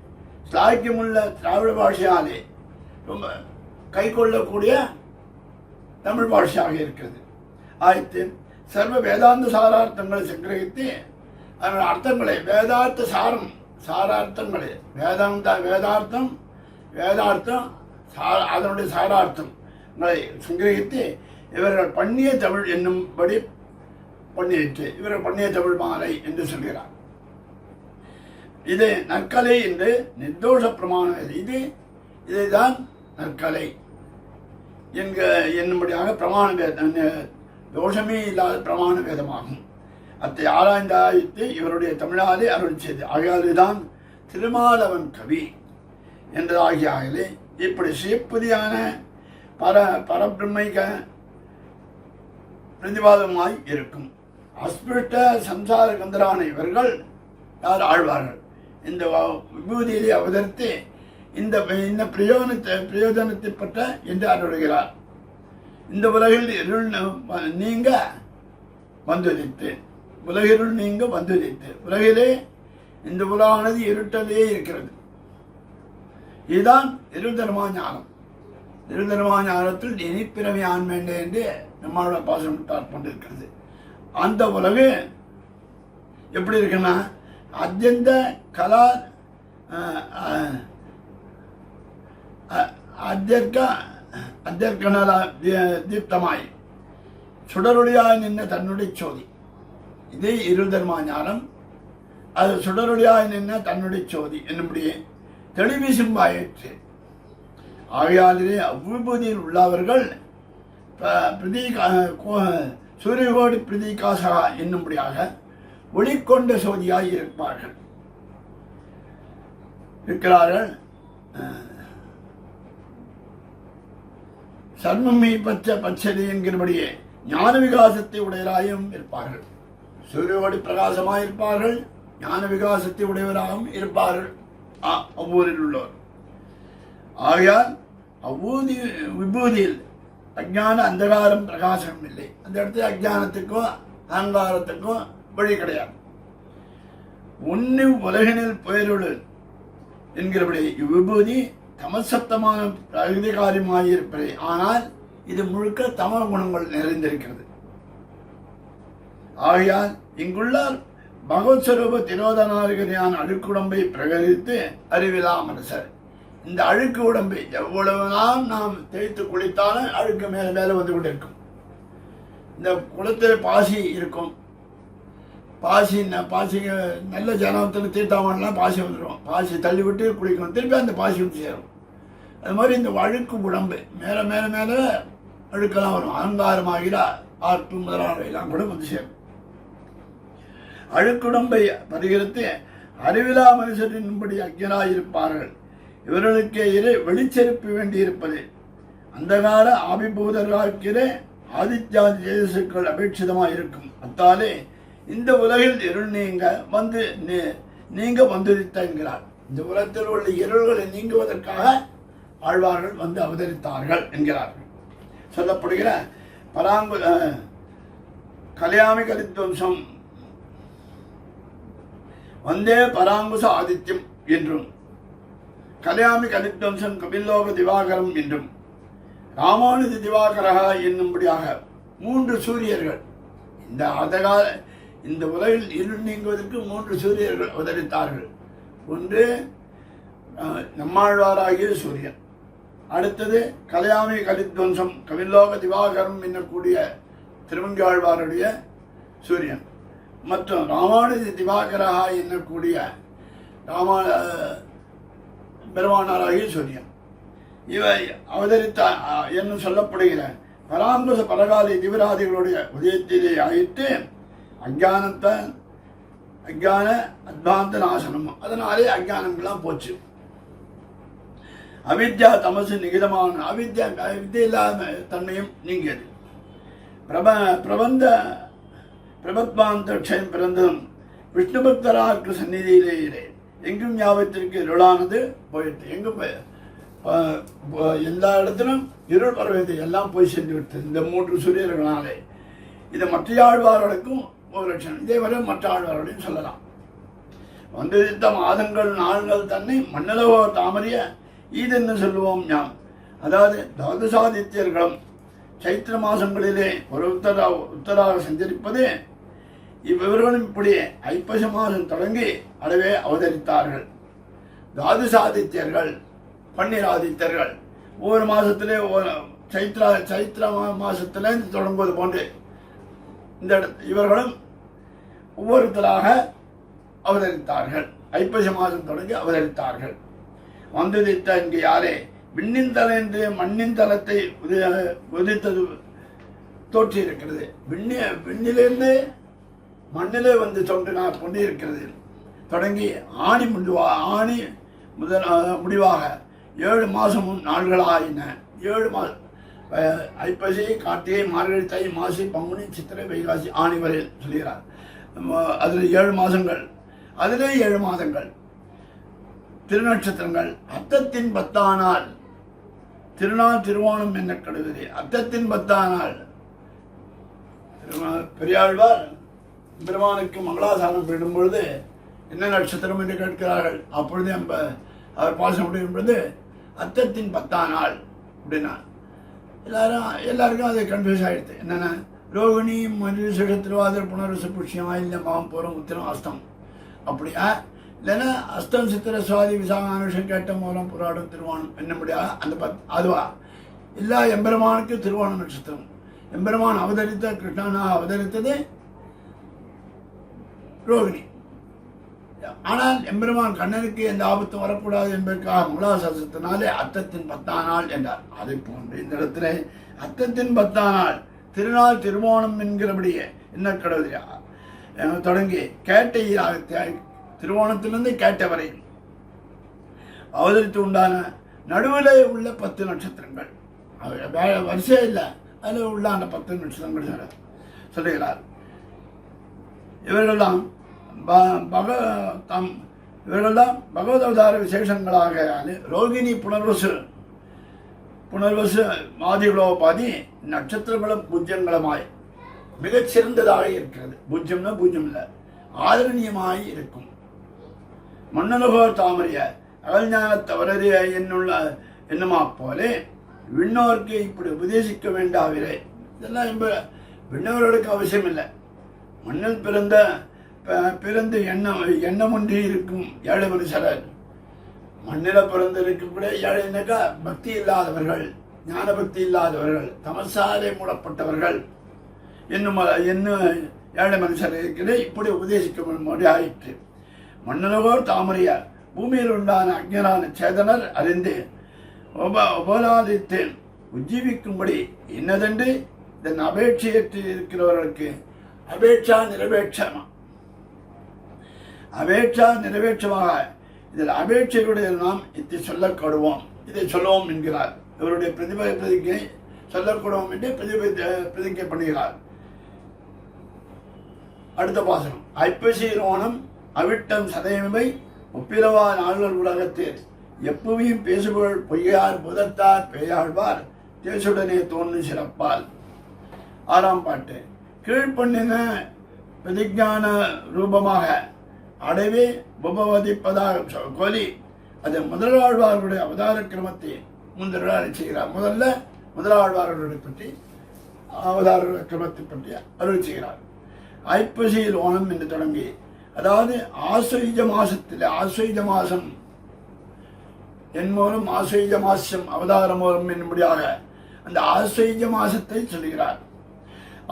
சாய்க்கியமுள்ள திராவிட பாஷையாலே ரொம்ப கை கொள்ளக்கூடிய தமிழ் பாஷையாக இருக்கிறது. ஆயிற்று சர்வ வேதாந்த சாரார்த்தங்களை சங்கிரகித்து அதனுடைய அர்த்தங்களை வேதார்த்த சாரார்த்தங்களை வேதார்த்தம் அதனுடைய சாரார்த்தங்களை சங்கிரகித்து இவர்கள் பண்ணிய தமிழ் என்னும்படி பண்ணியிற்று. இவர்கள் பண்ணிய தமிழ் மாலை என்று சொல்கிறார். இது நற்கலை என்று நிர்தோஷ பிரமாணம். இதைதான் நற்கலை என்னும்படியாக பிரமாண தோஷமே இல்லாத பிரமாண வேதமாகும். அத்தை ஆராய்ந்தாய்த்து இவருடைய தமிழாலே அருள் செய்து ஆகையால்தான் திருமாலவன் கவி என்றதாகியாகலே இப்படி சிவப்புதியான பரபிரமைக பிரதிவாதமாய் இருக்கும். அஸ்பிருஷ்ட சம்சார கந்தரான இவர்கள் யார்? ஆழ்வார்கள். இந்த விபூதியிலே அவதரித்து இந்த பிரயோஜனத்தை பற்ற என்று அருள்கிறார். இந்த உலகில் இருள் நீங்க வந்துதித்து உலகிலே இந்த உலகானது இருட்டலே இருக்கிறது. இதுதான் இருதர்மா ஞானம். இருதர்மா ஞானத்தில் இனிப்பிறவி ஆண் வேண்டே என்று நம்மளோட பாசனம் ஸ்டார்ட் பண்ணிருக்கிறது. அந்த உலகு எப்படி இருக்குன்னா அத்தியந்த கலா அத்தியர்கனலா தீப்தமாய் சுடரொளியாய் நின்ன தன்னுடைய சோதி. இது இருதர்மா ஞானம். அது சுடரொளியாய் நின்ன தன்னுடைய சோதி என்னுடைய தெளிவீசும்பாயிற்று. ஆகையாலே அவ்விபூதியில் உள்ளவர்கள் சூரியகோடி பிரதிகாசகா என்னும்படியாக ஒளிக்கொண்ட சோதியாய் இருக்கிறார்கள். சர்மமே பச்சதி என்கிறபடியே ஞான விகாசத்தை உடையவராயும் இருப்பார்கள். சூரியகோடி பிரகாசமாக இருப்பார்கள், ஞான விகாசத்தை உடையவராகவும் இருப்பார்கள் அவ்வூரில் உள்ளோர். ஆகையால் விபூதியில் அஜ்ஞான அந்தகாரம் பிரகாசம் இல்லை. அந்த இடத்துல அஜ்ஞானத்துக்கும் அகங்காரத்துக்கும் வழி கிடையாது. ஒன்னு உலகினில் பெயருள் என்கிறபடி இவ்விபூதி தமசப்தமான பிரகதிகாரியமாயிருப்பதே. ஆனால் இது முழுக்க தம குணங்கள் நிறைந்திருக்கிறது. ஆகையால் இங்குள்ள பகவத் ஸ்வரூப திரோதனாரிகரியான அழுக்குடம்பை பிரகரித்து அறிவிலா மனசர். இந்த அழுக்கு உடம்பை எவ்வளவுதான் நாம் தேய்த்து குளித்தாலும் அழுக்கு மேலே மேலே வந்து கொண்டிருக்கும். இந்த குளத்தில் பாசி இருக்கும். பாசி நல்ல ஜனத்தில் தீர்த்தாமலாம் பாசி வந்துடும். பாசி தள்ளி விட்டு குளிக்கணும், திருப்பி அந்த பாசி வந்து சேரும். அது மாதிரி இந்த அழுக்கு உடம்பு மேலே மேலே மேலே அழுக்கெல்லாம் வரும். அகங்காரமாகிற ஆர்ப்பு முதலானவையெல்லாம் கூட வந்து சேரும். அழுக்குடம்பை பரிகரித்து அறிவிலா மனுஷரின்படி அக்ஞராயிருப்பார்கள். இவர்களுக்கு வெளிச்செருப்பு வேண்டியிருப்பது அந்தகார ஆபிபூதராக்கிற ஆதித்யாதி தேஜசுக்கள் அபேட்சிதமாக இருக்கும். அத்தாலே இந்த உலகில் இருள் நீங்க வந்துதித்த என்கிறார். இந்த உலகத்தில் உள்ள இருள்களை நீங்குவதற்காக ஆழ்வார்கள் வந்து அவதரித்தார்கள் என்கிறார்கள். சொல்லப்படுகிற கல்யாமி கலித்வம்சம் வந்தே பராங்குச ஆதித்யம் என்றும் கல்யாமி கலித்வம்சம் கபில்லோக திவாகரம் என்றும் ராமானுஜ திவாகரகா என்னும்படியாக 3 சூரியர்கள் இந்த உலகில் இருள் நீங்குவதற்கு 3 சூரியர்கள் அவதரித்தார்கள். ஒன்று நம்மாழ்வாராகிய சூரியன், அடுத்தது கல்யாமி கலித்வம்சம் கவில்லோக திவாகரம் என்னக்கூடிய திருமங்காழ்வாருடைய சூரியன், மற்றும் ராமானுஜ திவாகரகா என்னக்கூடிய பெருமானாராகிய சூரியன். இவை அவதரித்த என்று சொல்லப்படுகிற பராங்குச பரகாலி திவராதிகளுடைய உதயத்திலே ஆயிட்டு அஜான அத்வாந்த நாசனம், அதனாலே அஜானங்கள்லாம் போச்சு. அவித்யா தமசு நிகிதமான வித்தை இல்லாத தன்மையும் நீங்கியது. பிரபத்வாந்த க்ஷயம் பிறந்ததும் விஷ்ணு பக்தராக்கு சந்நிதியிலே எங்கும் ஞாபகத்திற்கு இருளானது போயிட்டு. எங்கும் எல்லா இடத்திலும் இருள் பரவியது, எல்லாம் போய் சென்று விட்டது இந்த 3 சூரியர்களாலே. இது மற்ற ஆழ்வார்களுக்கும் ஒரு லட்சணம். இதே வரை மற்ற ஆழ்வார்களையும் சொல்லலாம். வந்திருத்த மாதங்கள் நாள்கள் தன்னை மன்னலவோ தாமரிய ஈதென்னு சொல்லுவோம் ஞாம். அதாவது துவாதசாதித்யர்களும் சைத்திர மாசங்களிலே ஒரு உத்தராக சஞ்சரிப்பது. இவர்களும் இப்படி ஐப்பசி மாதம் தொடங்கி அடவே அவதரித்தார்கள். துவாதசாதித்யர்கள் 12 ஆதித்யர்கள் ஒவ்வொரு மாதத்திலே சைத்திர மாசத்திலே தொடங்குவது போன்று இவர்களும் ஒவ்வொருத்தராக அவதரித்தார்கள். ஐப்பசி மாதம் தொடங்கி அவதரித்தார்கள். வந்ததித்த இங்கு யாரே விண்ணின் தலை என்று மண்ணின் தலத்தை உதித்தது தோற்றியிருக்கிறது. விண்ணிலிருந்து மண்ணிலே வந்து தோன்றினார் கொண்டிருக்கிறது. தொடங்கி ஆணி முடிவாக 7 மாதமும் நாள்களாயின. 7 மாதம் ஐப்பசி, கார்த்திகை, மார்கழி, தை, மாசி, பங்குனி, சித்திரை, வைகாசி, ஆணி வரை சொல்கிறார். அதில் 7 மாதங்கள். அதிலே 7 மாதங்கள் திருநட்சத்திரங்கள். அத்தத்தின் 10ஆம் நாள் திருநாள் திருவோணம் என்ன கடுகிறது. அத்தத்தின் 10ஆம் நாள் பெரியாழ்வார் பெருமானுக்கு மங்களாசாரம் போயிடும் பொழுது என்ன நட்சத்திரம் என்று கேட்கிறார்கள். அப்பொழுது அவர் பாசம் முடியும் பொழுது அத்தத்தின் 10ஆம் நாள் அப்படின்னா எல்லாருக்கும் அது கன்ஃபியூஸ் ஆகிடுது. என்னென்ன ரோகிணி, மருஷ, திருவாதிரை, புனர்வசு, புஷ்யம், ஆயில்யம், பாவம், பூரம், உத்திரம், அஸ்தம் அப்படியா? இல்லைன்னா அஸ்தம், சித்திர, சுவாதி, விசாகம், அனுஷம், கேட்டம், மூலம், புராடம், திருவோணம் என்னபடியா அந்த அதுவா? எல்லா எம்பெருமானுக்கு திருவோண நட்சத்திரம். எம்பெருமான் அவதரித்த கிருஷ்ணனாக அவதரித்தது ரோகிணி. ஆனால் எம்பெருமான் கண்ணனுக்கு எந்த ஆபத்தும் வரக்கூடாது என்பதற்காக மங்களாசாசனத்தினாலே அத்தத்தின் 10ஆம் நாள் என்றார். அதை போன்று இந்த இடத்துல அத்தத்தின் 10ஆம் நாள் திருநாள் திருவோணம் என்கிறபடியே என்ன கடவுள் தொடங்கி கேட்டை திருவோணத்திலிருந்து கேட்ட வரை அவதரித்து உண்டான நடுவில் உள்ள 10 நட்சத்திரங்கள். வரிசையே இல்லை, அதில் உள்ள அந்த 10 நட்சத்திரங்கள் சொல்லுகிறார். இவர்கள்தான் பகவத் அவதார விசேஷங்களாக ரோகிணி, புனர்வசு மாதிகுலோபாதி நட்சத்திரங்களும் பூஜ்யங்களுமாய் மிகச்சிறந்ததாக இருக்கிறது. பூஜ்யம்னா பூஜ்யம் இல்லை, ஆதரணியமாய் இருக்கும். மன்னலகோ தாமரிய அகல்ஞான தவறிய என்னுமா போலே விண்ணோருக்கு இப்படி உபதேசிக்க வேண்டாவில்லை. இதெல்லாம் விண்ணவர்களுக்கு அவசியம் இல்லை. மண்ணில் பிறந்து எண்ணம் ஒன்றி இருக்கும் ஏழை மனுஷரர். மண்ணில் பிறந்து இருக்கக்கூட ஏழைனாக்கா பக்தி இல்லாதவர்கள், ஞான பக்தி இல்லாதவர்கள், தமசாலே மூடப்பட்டவர்கள் என்னும் ஏழை மனுஷர் இருக்கிற இப்படி உபதேசிக்க முடி ஆயிற்று. மன்னலகோ தாமரைய பூமியில் உண்டான அஞ்ஞரான சேதனர் அறிந்து உபநாதித்து உஜ்ஜீவிக்கும்படி என்னதென்று இதன் அபேட்சையற்று இருக்கிறவர்களுக்கு அபேட்சா நிறைவேற்றமாக இதில் அபேட்சையுடைய நாம் இதை சொல்லக்கூடுவோம், இதை சொல்லுவோம் என்கிறார். இவருடைய பிரதிகை சொல்லக்கூடுவோம் என்று பிரதிகை பண்ணுகிறார். அடுத்த பாசனம். ஐப்பசி ரோணம் அவிட்டம் சதயமை ஒப்பிலவா நாள்கள் உலகத்தில் எப்பவையும் பேசுபவள் பொய்யார் புதத்தார் பெயாழ்வார் தேசுடனே தோன்று சிறப்பால். 6ஆம் பாட்டு. கீழ்ப்பண்ணின பிரதிஜான ரூபமாக அடைவே உபவதிப்பதாக கோலி அது முதலாழ்வார்களுடைய அவதார கிரமத்தை முன்னிலை செய்கிறார். முதலாழ்வார்களுடைய பற்றி அவதார கிரமத்தை பற்றி அருள் செய்கிறார். ஐப்பசியில் ஓணம் என்று தொடங்கி, அதாவது ஆஸ்வயுஜ மாசத்தில், ஆஸ்வயுஜ மாசம் என் மூலம் ஆஸ்வயுஜ மாசம் அவதார மூலம் என்னும்படியாக அந்த ஆஸ்வயுஜ மாசத்தை சொல்கிறார்.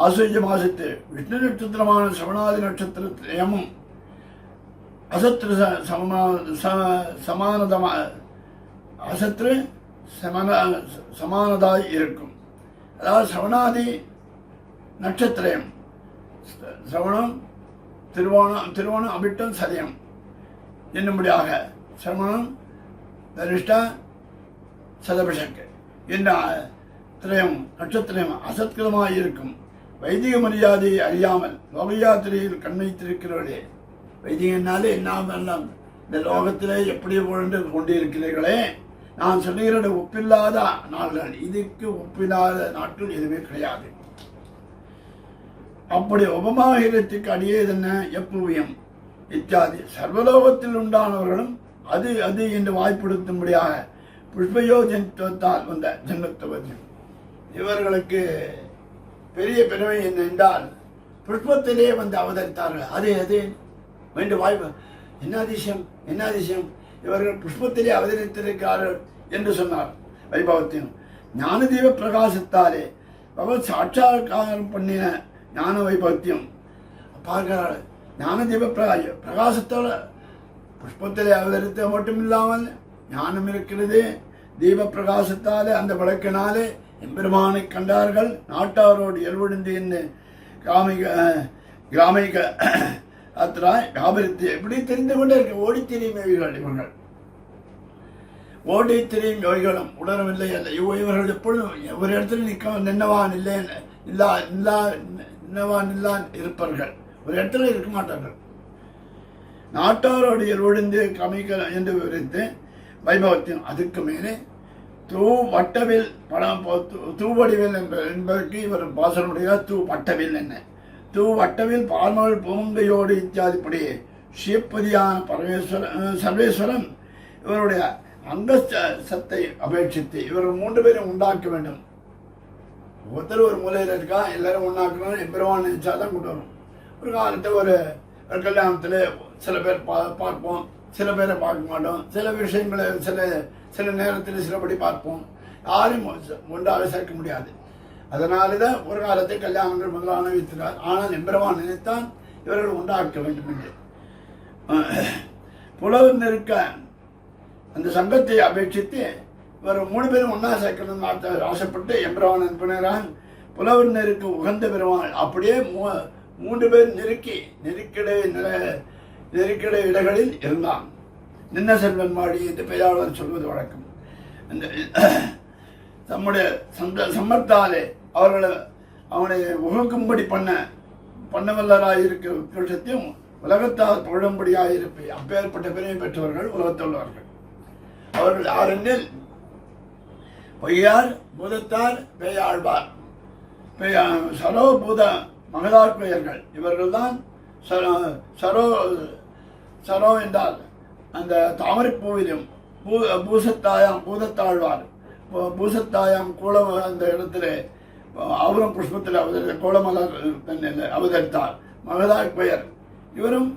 ஆஸ்வயுஜ மாசத்து விஷ்ணு நட்சத்திரமான சவணாதி நட்சத்திரமும் அசத்ரு சமானதாய் இருக்கும். அதாவது சவணாதி நட்சத்திரம் சிரவணம், திருவோணம், அபிட்டம், சதயம் என்னும்படியாக சிரவணம், தரிஷ்டா, சதபிஷக்கு என்ற திரயம் நட்சத்திரம் அசத்கிரமாய் இருக்கும். வைதிக மரியாதையை அறியாமல் லோகயாத்திரையில் கண் வைத்திருக்கிறவர்களே, வைதிகனாலே எல்லாம் இந்த லோகத்திலே எப்படி வாழ்ந்து கொண்டிருக்கிறீர்களே, நான் சொல்லுகிற ஒப்பில்லாத நாள்கள், இதுக்கு ஒப்பில்லாத நாட்கள் எதுவுமே கிடையாது. அப்படி உபமாகிரத்துக்கு அடியேதென்ன எப்புவியம் இத்தியாதி சர்வலோகத்தில் உண்டானவர்களும் அது அது என்று வாய்ப்படுத்தும்படியாக புஷ்பயோஜனத்தால் வந்த ஜென்மத்துவம். இவர்களுக்கு பெரிய பெருமை என்ன என்றால், புஷ்பத்திலே வந்து அவதரித்தார்கள். அது வேண்டும் வாய்ப்பு. என்ன அதிசயம் இவர்கள் புஷ்பத்திலே அவதரித்திருக்கிறார்கள் என்று சொன்னார். வைபவத்தையும் ஞானதீப பிரகாசத்தாலே பகவத் சாட்சாத்காரம் பண்ணின ஞான வைபவத்தையும் பார்க்கிறார். ஞானதீப பிரகாசத்தோட புஷ்பத்திலே அவதரித்த மட்டும் இல்லாமல் ஞானம் இருக்கிறது. தீப பிரகாசத்தாலே அந்த விளக்கினாலே எம்பெருமானை கண்டார்கள். நாட்டாரோடு எல்வழிந்து என்று கிராமிக அத்தராய் வியாபரித்து எப்படி தெரிந்து கொண்டே இருக்க ஓடி திரியும் இவர்கள் ஓடி திரியும் யோகிகளும் உணரவில்லை அல்ல. இவர்கள் எப்பொழுதும் ஒரு இடத்துல நின்னவான் இல்லை நின்னவான் இல்லான் இருப்பார்கள், ஒரு இடத்துல இருக்க மாட்டார்கள். நாட்டாரோடு எல்வழிந்து காமிக்க என்று விவரித்து வைபவத்தின் அதுக்கு மேலே வட்டவில் படம் தூவடிவில் என்பதற்கு இவர் பாசனுடைய வட்டவில் என்ன வட்டவில் பார்மல் பூங்கையோடு இத்தியாதிப்படி ஸ்ரீபதியான சர்வேஸ்வரன் இவருடைய அங்கசத்தை அபேட்சித்து இவர்கள் 3 பேரும் உண்டாக்க வேண்டும். ஒருத்தர் ஒரு மூலையில் இருக்கா, எல்லாரும் ஒன்றாக்கணும். எம்பெருமான் நினைச்சாதான் கொண்டு வரும். ஒரு காலத்தை ஒரு கல்யாணத்தில் சில பேர் பார்ப்போம், சில பேரை பார்க்க மாட்டோம். சில விஷயங்களை சில நேரத்தில் சிலபடி பார்ப்போம். யாரையும் ஒன்றாக சேர்க்க முடியாது. அதனால தான் ஒரு காலத்தை கல்யாணங்கள் முதலான வைத்திருக்கார். ஆனால் எம்பெருமான் நினைத்தான் இவர்கள் உண்டாக்க வேண்டும் என்று. புலவர் இருக்க அந்த சங்கத்தை அபேட்சித்து இவர் 3 பேரும் ஒன்றா சேர்க்கணும்னு ஆசைப்பட்டு எம்பெருமான் அனுப்பினான். புலவர் நெருக்கு உகந்த பெருமாள் அப்படியே 3 பேர் நெருக்கிட இடங்களில் இருந்தான். நின்ன செல்வன் மாடி என்று பெரியாளர் சொல்வது வழக்கம். அந்த தம்முடைய சம்மர்த்தாலே அவனை உகக்கும்படி பண்ணவல்லராக இருக்கிற விஷயத்தையும் உலகத்தால் புகழும்படியாக இருப்பை அப்பேற்பட்ட பெருமை பெற்றவர்கள் உலகத்தில் உள்ளவர்கள். அவர்கள் யாரெனில் பொய்யார், பூதத்தார், பேயாழ்வார், சரோபூத மகதார் பெயர்கள். இவர்கள் தான் சரோ என்றால் அந்த தாமரைப்பூவிலும் பூதத்தாழ்வார், பூசத்தாயாம் கூலம் அந்த இடத்துல அவரும் புஷ்பத்தில் கோலமலர் அவதரித்தார். மகதாய் பெயர் இவரும்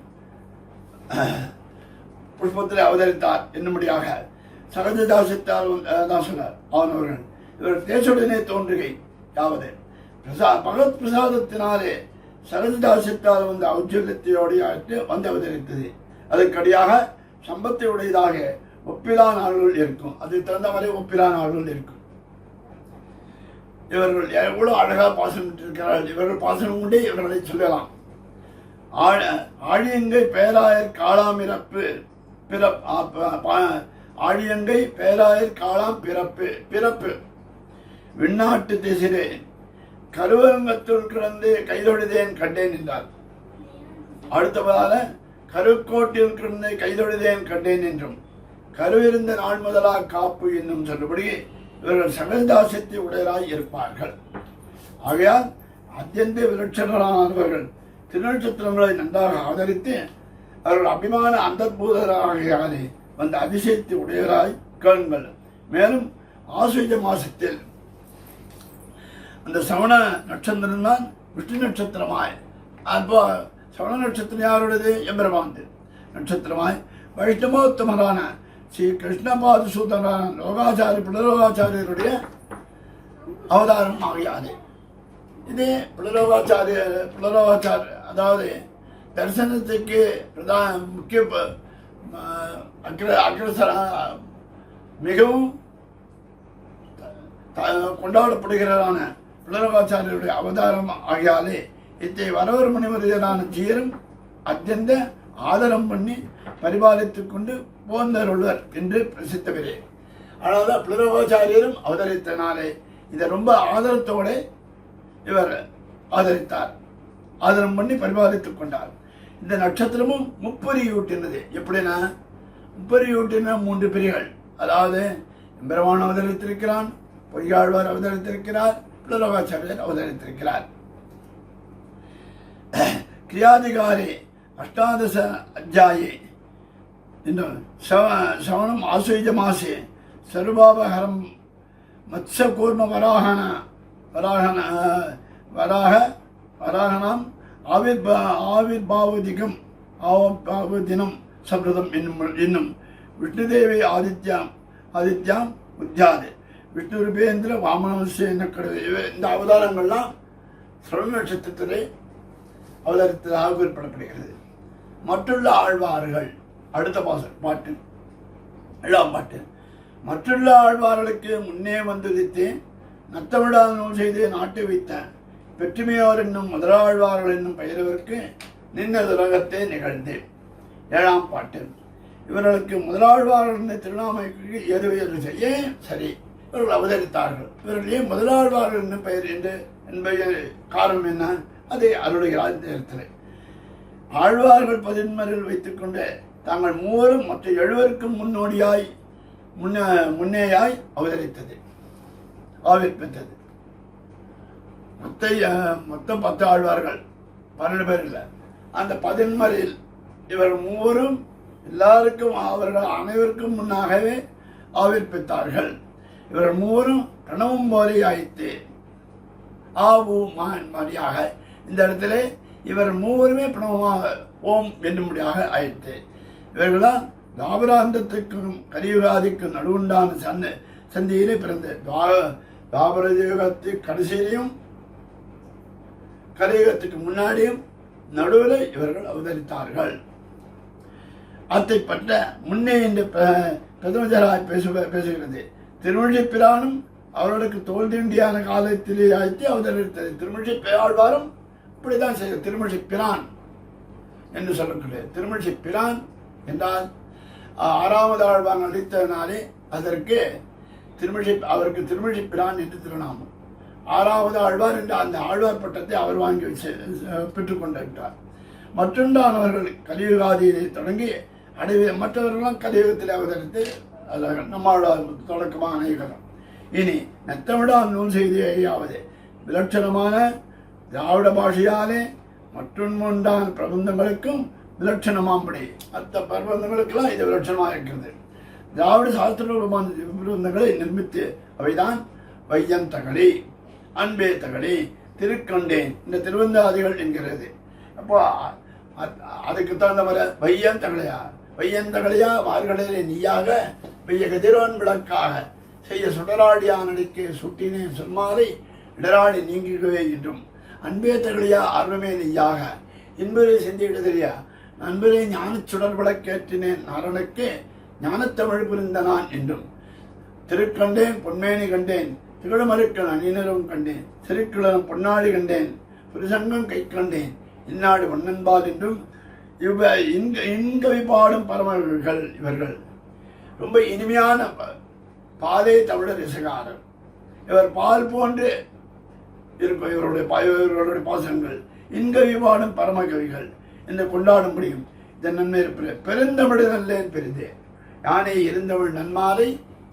புஷ்பத்தில் அவதரித்தார் என்னும்படியாக சகஜதாசித்தால் தாசனர் அவனவர்கள். இவர் தேசுடனே தோன்றுகை யாவது பகவத் பிரசாதத்தினாலே சகஜதாசித்தால் வந்த ஔஜல்யத்தையோடு வந்து அவதரித்தது. அதற்கடியாக சம்பத்தை உடையதாக ஒப்பிலா நாள்கள் இருக்கும். அது தகுந்த மாதிரி ஒப்பிலா நாள்கள் இருக்கும். இவர்கள் எவ்வளவு அழகாக பாசனம் இருக்கிறார்கள். இவர்கள் பாசனம் கொண்டே இவர்களை சொல்லலாம். ஆழியங்கை பேராயர் காளாம் ஆழியங்கை பேராயர் காளாம் பிறப்பு விண்ணாட்டு திசிரே கருவங்கத்துள் கிடந்து கைதொழுதேன் கண்டேன் என்றார். அடுத்தவரால கருக்கோட்டில் கிடந்து கைதொழுதேன் கண்டேன் என்றும் கருவிருந்த நாள் முதலா காப்பு என்னும் சொல்லுபடி இவர்கள் சகஜதாசத்தை உடையராய் இருப்பார்கள். ஆகையால் அத்தியந்த விலட்சணரானவர்கள் திருநட்சத்திரங்களை நன்றாக ஆதரித்து அவர்கள் அபிமான அந்தர்பூதராகையாலே வந்த அதிசயத்தை உடையவராய் கேளுங்கள். மேலும் ஆசுவஜ மாசத்தில் அந்த சவண நட்சத்திரம் தான் விஷ்ணு நட்சத்திரமாய், அப்போ சவண நட்சத்திரம் யாருடையது? எம்பெருமான் நட்சத்திரமாய் வைஷ்ணவோத்தமரான ஸ்ரீ கிருஷ்ணபாதுசூதனான லோகாச்சாரி புலரோகாச்சாரியருடைய அவதாரம் ஆகியாது. இது புலரோகாச்சாரியர் அதாவது தரிசனத்துக்கு முக்கிய மிகவும் கொண்டாடப்படுகிறதான புலரோகாச்சாரியருடைய அவதாரம் ஆகியாலே இத்தை வரவர் முனிவரான ஜீரன் அத்தியந்த ஆதரம் பண்ணி பரிபாலித்துக் கொண்டு போந்தருள்வர் என்று பிரசித்தவரே. அதாவது புலரோகாச்சாரியரும் அவதரித்தனாலே இதை ரொம்ப ஆதரத்தோட இவர் ஆதரித்தார், ஆதரம் பண்ணி பரிபாலித்துக் கொண்டார். இந்த நட்சத்திரமும் முப்பரியூட்டினது. எப்படின்னா முப்பரியூட்டின 3 பிரிகள், அதாவது எம்பெருமான் அவதரித்திருக்கிறான், பொய்யாழ்வார் அவதரித்திருக்கிறார், புலரோகாச்சாரியர் அவதரித்திருக்கிறார். கிரியாதிகாரி அஷ்டாதச அத்தியாயே சவணம் ஆசுவஜ மாசே சர்வாபஹரம் மத்ஸ்ய கூர்ம வராகனாம் ஆவிர்பாவதிகம் தினம் சப்ரதம் என்னும் விஷ்ணுதேவி ஆதித்யாம் உத்தியாது விஷ்ணு ரூபேந்திர வாமனவசிய என்னக்கடவு. இந்த அவதாரங்கள்லாம் சிரவண நட்சத்திரத்திலே அவதரித்ததாக குறிப்பிடப்படுகிறது. மற்றுள்ள ஆழ்வார்கள் அடுத்த பாட்டு 7ஆம் பாட்டு. மற்றுள்ள ஆழ்வார்களுக்கு முன்னே வந்துதித்தேன் நத்தமிழால் நூல் செய்து நாட்டு வைத்தேன் பெற்றுமையோர் என்னும் முதலாழ்வார்கள் என்னும் பெயரவருக்கு நின்னதுலகத்தை நிகழ்ந்தேன். 7ஆம் பாட்டு. இவர்களுக்கு முதலாழ்வார்கள் திருநாமைக்கு ஏது செய்ய சரி இவர்கள் அவதரித்தார்கள். இவர்கள் ஏன் முதலாழ்வார்கள் என்னும் பெயர் என்பது காரணம் என்ன? அதை அருளுகிறார் இந்த இடத்துல. ஆழ்வார்கள் 11 வைத்துக் கொண்டு தாங்கள் 3 மற்ற 7 முன்னேயாய் அவதரித்தது ஆவிர்ப்பித்தது. மொத்தம் 10 ஆழ்வார்கள், 12 பேர் இல்லை. அந்த 11 இவர் 3 எல்லாருக்கும் அவர்கள் அனைவருக்கும் முன்னாகவே ஆவிர்ப்பித்தார்கள். இவர் 3 பிரணவம் போலே ஆயிற்று. ஆவு மாதிரியாக இந்த இடத்துல இவர் 3 பிரணவமாக ஓம் என்னும்படியாக ஆயிற்று. இவர்களால் தாபராந்தத்துக்கும் கலியுகாதிக்கும் நடுவுண்டான சந்தியிலே பிறந்த தாபர யுகத்து கடைசியிலையும் கலியுகத்துக்கு முன்னாடியும் நடுவில் இவர்கள் அவதரித்தார்கள். அத்தைப்பட்ட முன்னே என்று பிரதமஜராய் பேசுகிறது. திருமொழி பிரானும் அவர்களுக்கு தோல்திண்டியான காலத்திலே ஆய்த்து அவதரித்தது. திருமொழி ஆழ்வாரும் இப்படிதான் செய்ய திருமொழி பிரான் என்று சொல்லக்கூடிய திருமொழி பிரான் என்றால் 6வது ஆழ்வான் அளித்ததினாலே அதற்கு அவருக்கு திருமொழி பிரான் என்று திருநாமம். 6வது ஆழ்வார் என்ற அந்த ஆழ்வார் பட்டத்தை அவர் வாங்கி பெற்றுக்கொண்டிருக்கிறார். மற்றுண்டானவர்கள் கலியுகாதியிலே தொடங்கி மற்றவர்களெல்லாம் கலியுகத்தில் அவதரித்து நம்மாழ்வார் தொடக்கமாக அநேகரம். இனி நத்தமிழால் நூல் செய்தியாவது விலட்சணமான திராவிட பாஷையாலே மற்றுண்டான பிரபந்தங்களுக்கும் விலட்சணமாம்படி மற்ற பிரபந்தங்களுக்கெல்லாம் இது விலட்சணமாக இருக்கிறது. திராவிட சாஸ்திரமான பிரபந்தங்களை நிர்மித்து அவைதான் வையந்தகளி, அன்பே தகளி, திருக்கண்டேன் இந்த திருவந்தாதிகள் என்கிறது. அப்போ அதுக்கு தகுந்த மாதிரி வையந்தகளையா வார்களிலே நீயாக பெய்ய கதிரோன் விளக்காக செய்ய சுடராடியானடிக்கு சுட்டினேன் சொன்மாலை இடராடி நீங்கிடுவே என்றும் அன்பே தகளையா ஆர்வமே நீயாக இன்பரை செந்திடுதலையா நண்பரே ஞான சுடர் விளக்கேற்றினேன் நாரனுக்கு ஞானத்தமிழ் புரிந்த நான் என்றும் திருக்கண்டேன் பொன்மேனி கண்டேன் திகழமருக்கள் அணியினரும் கண்டேன் திருக்கிழனும் பொன்னாடி கண்டேன் புரிசங்கம் கை கண்டேன் இந்நாடு வண்ணன்பால் என்றும் இன்கவி பாடும் பரமர்கள். இவர்கள் ரொம்ப இனிமையான பாதை தமிழர் இசைக்காரர். இவர் பால் போன்று இருக்கும். இவருடைய பாசங்கள் இன்கவி பாடும் பரமகவிகள் என்று கொண்டாட முடியும். இதன் நன்மை இருப்பது பெருந்தமிழ் நல்லேன் பெரிதே யானே இருந்தமிழ் நன்மாலை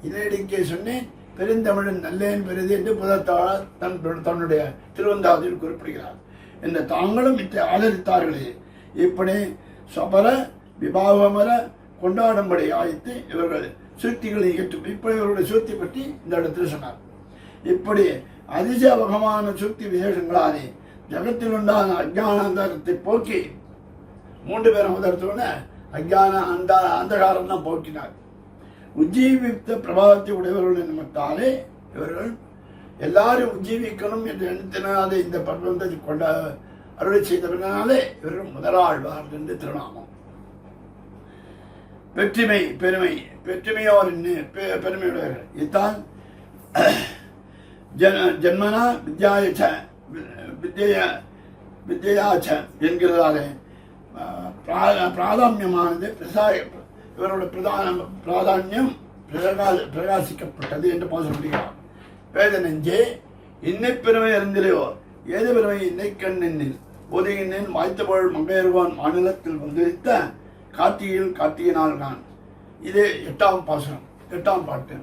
இதடிக்கே சொன்னேன் பெருந்தமிழன் நல்லேன் பெரிது என்று புதத்தாளர் தன்னுடைய திருவந்தாதியில் குறிப்பிடுகிறார். இந்த தாங்களும் இத்தை ஆதரித்தார்களே இப்படி சொபர விபாவமர கொண்டாடும்படி ஆயித்து இவர்கள் சூக்திகளை ஏற்று இப்படி இவருடைய சூக்தி பற்றி இந்த இடத்தில் சொன்னார். இப்படி அதிசயபகமான சூக்தி விசேஷங்களாலே ஜகத்தில் உண்டான அஜான அந்தரத்தை போக்கி 3 பேரும் அவதரித்தோட அஜான அந்தகாரம் தான் போக்கினார். உஜ்ஜீவித்த பிரபாவத்தை உடையவர்கள் நிமித்தாலே இவர்கள் எல்லாரும் உஜ்ஜீவிக்கணும் என்று எண்ணத்தினாலே இந்த பிரபந்தத்தை கொண்ட அருளை செய்தவனாலே இவர்கள் முதலாழ்வார் என்று திருநாமம். வெற்றிமை பெருமை பெற்றுமையோர் பெருமையுடையவர்கள். இதுதான் ஜன்மனா வித்யாச்ச என்கிறதாலே பிராதான்யமானது இவருடைய பிராதான்யம் பிரகாசிக்கப்பட்டது என்று பாச முடிகிறார். வேத நெஞ்சே இன்னை பெருமை அறிந்திலையோ ஏது பெருமை இன்னை கண்ணில் ஒதுங்கினேன் வாய்த்தபோல் மங்கையர்வான் மாநிலத்தில் வந்திருத்த கார்த்திகையில் கார்த்திகையினால் நான். இது 8ஆம் பாசுரம், 8ஆம் பாட்டு.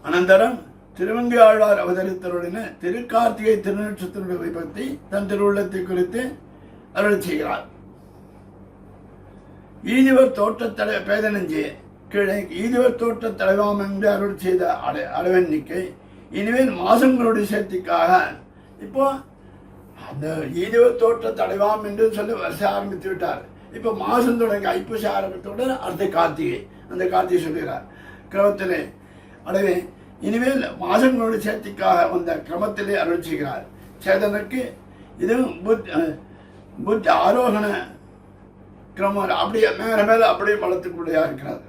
அனந்தரம் திருமங்கை ஆழ்வார் அவதரித்தருடனே திருக்கார்த்திகை திருநட்சத்தினுடைய வைபத்தை தன் திருவுள்ளத்தை குறித்து அருள் செய்கிறார். ஈதிவர் தோற்றத்தடை பேதனஞ்சே கீழே ஈதிவர் தோற்ற தலைவாம் என்று அருள் செய்த அளவெண்ணிக்கை இனிமேல் மாசங்களுடைய சேர்த்திக்காக இப்போ அந்த ஈதிவர் தோற்ற தலைவாம் என்று சொல்லி வருஷ ஆரம்பித்து விட்டார். இப்போ மாசம் தொடங்கி ஐப்பசி ஆரம்பத்தோடு அடுத்த கார்த்திகை, அந்த கார்த்திகை சொல்கிறார் கிரமத்திலே அடவே இனிமேல் மாசங்களுடைய சேர்த்திக்காக வந்த கிரமத்திலே அருள் செய்கிறார். சேதனுக்கு இதுவும் புத்தி ஆரோகண கிரமம் அப்படியே மேலே மேலே அப்படியே வளர்த்துக்கூடியா இருக்கிறார்.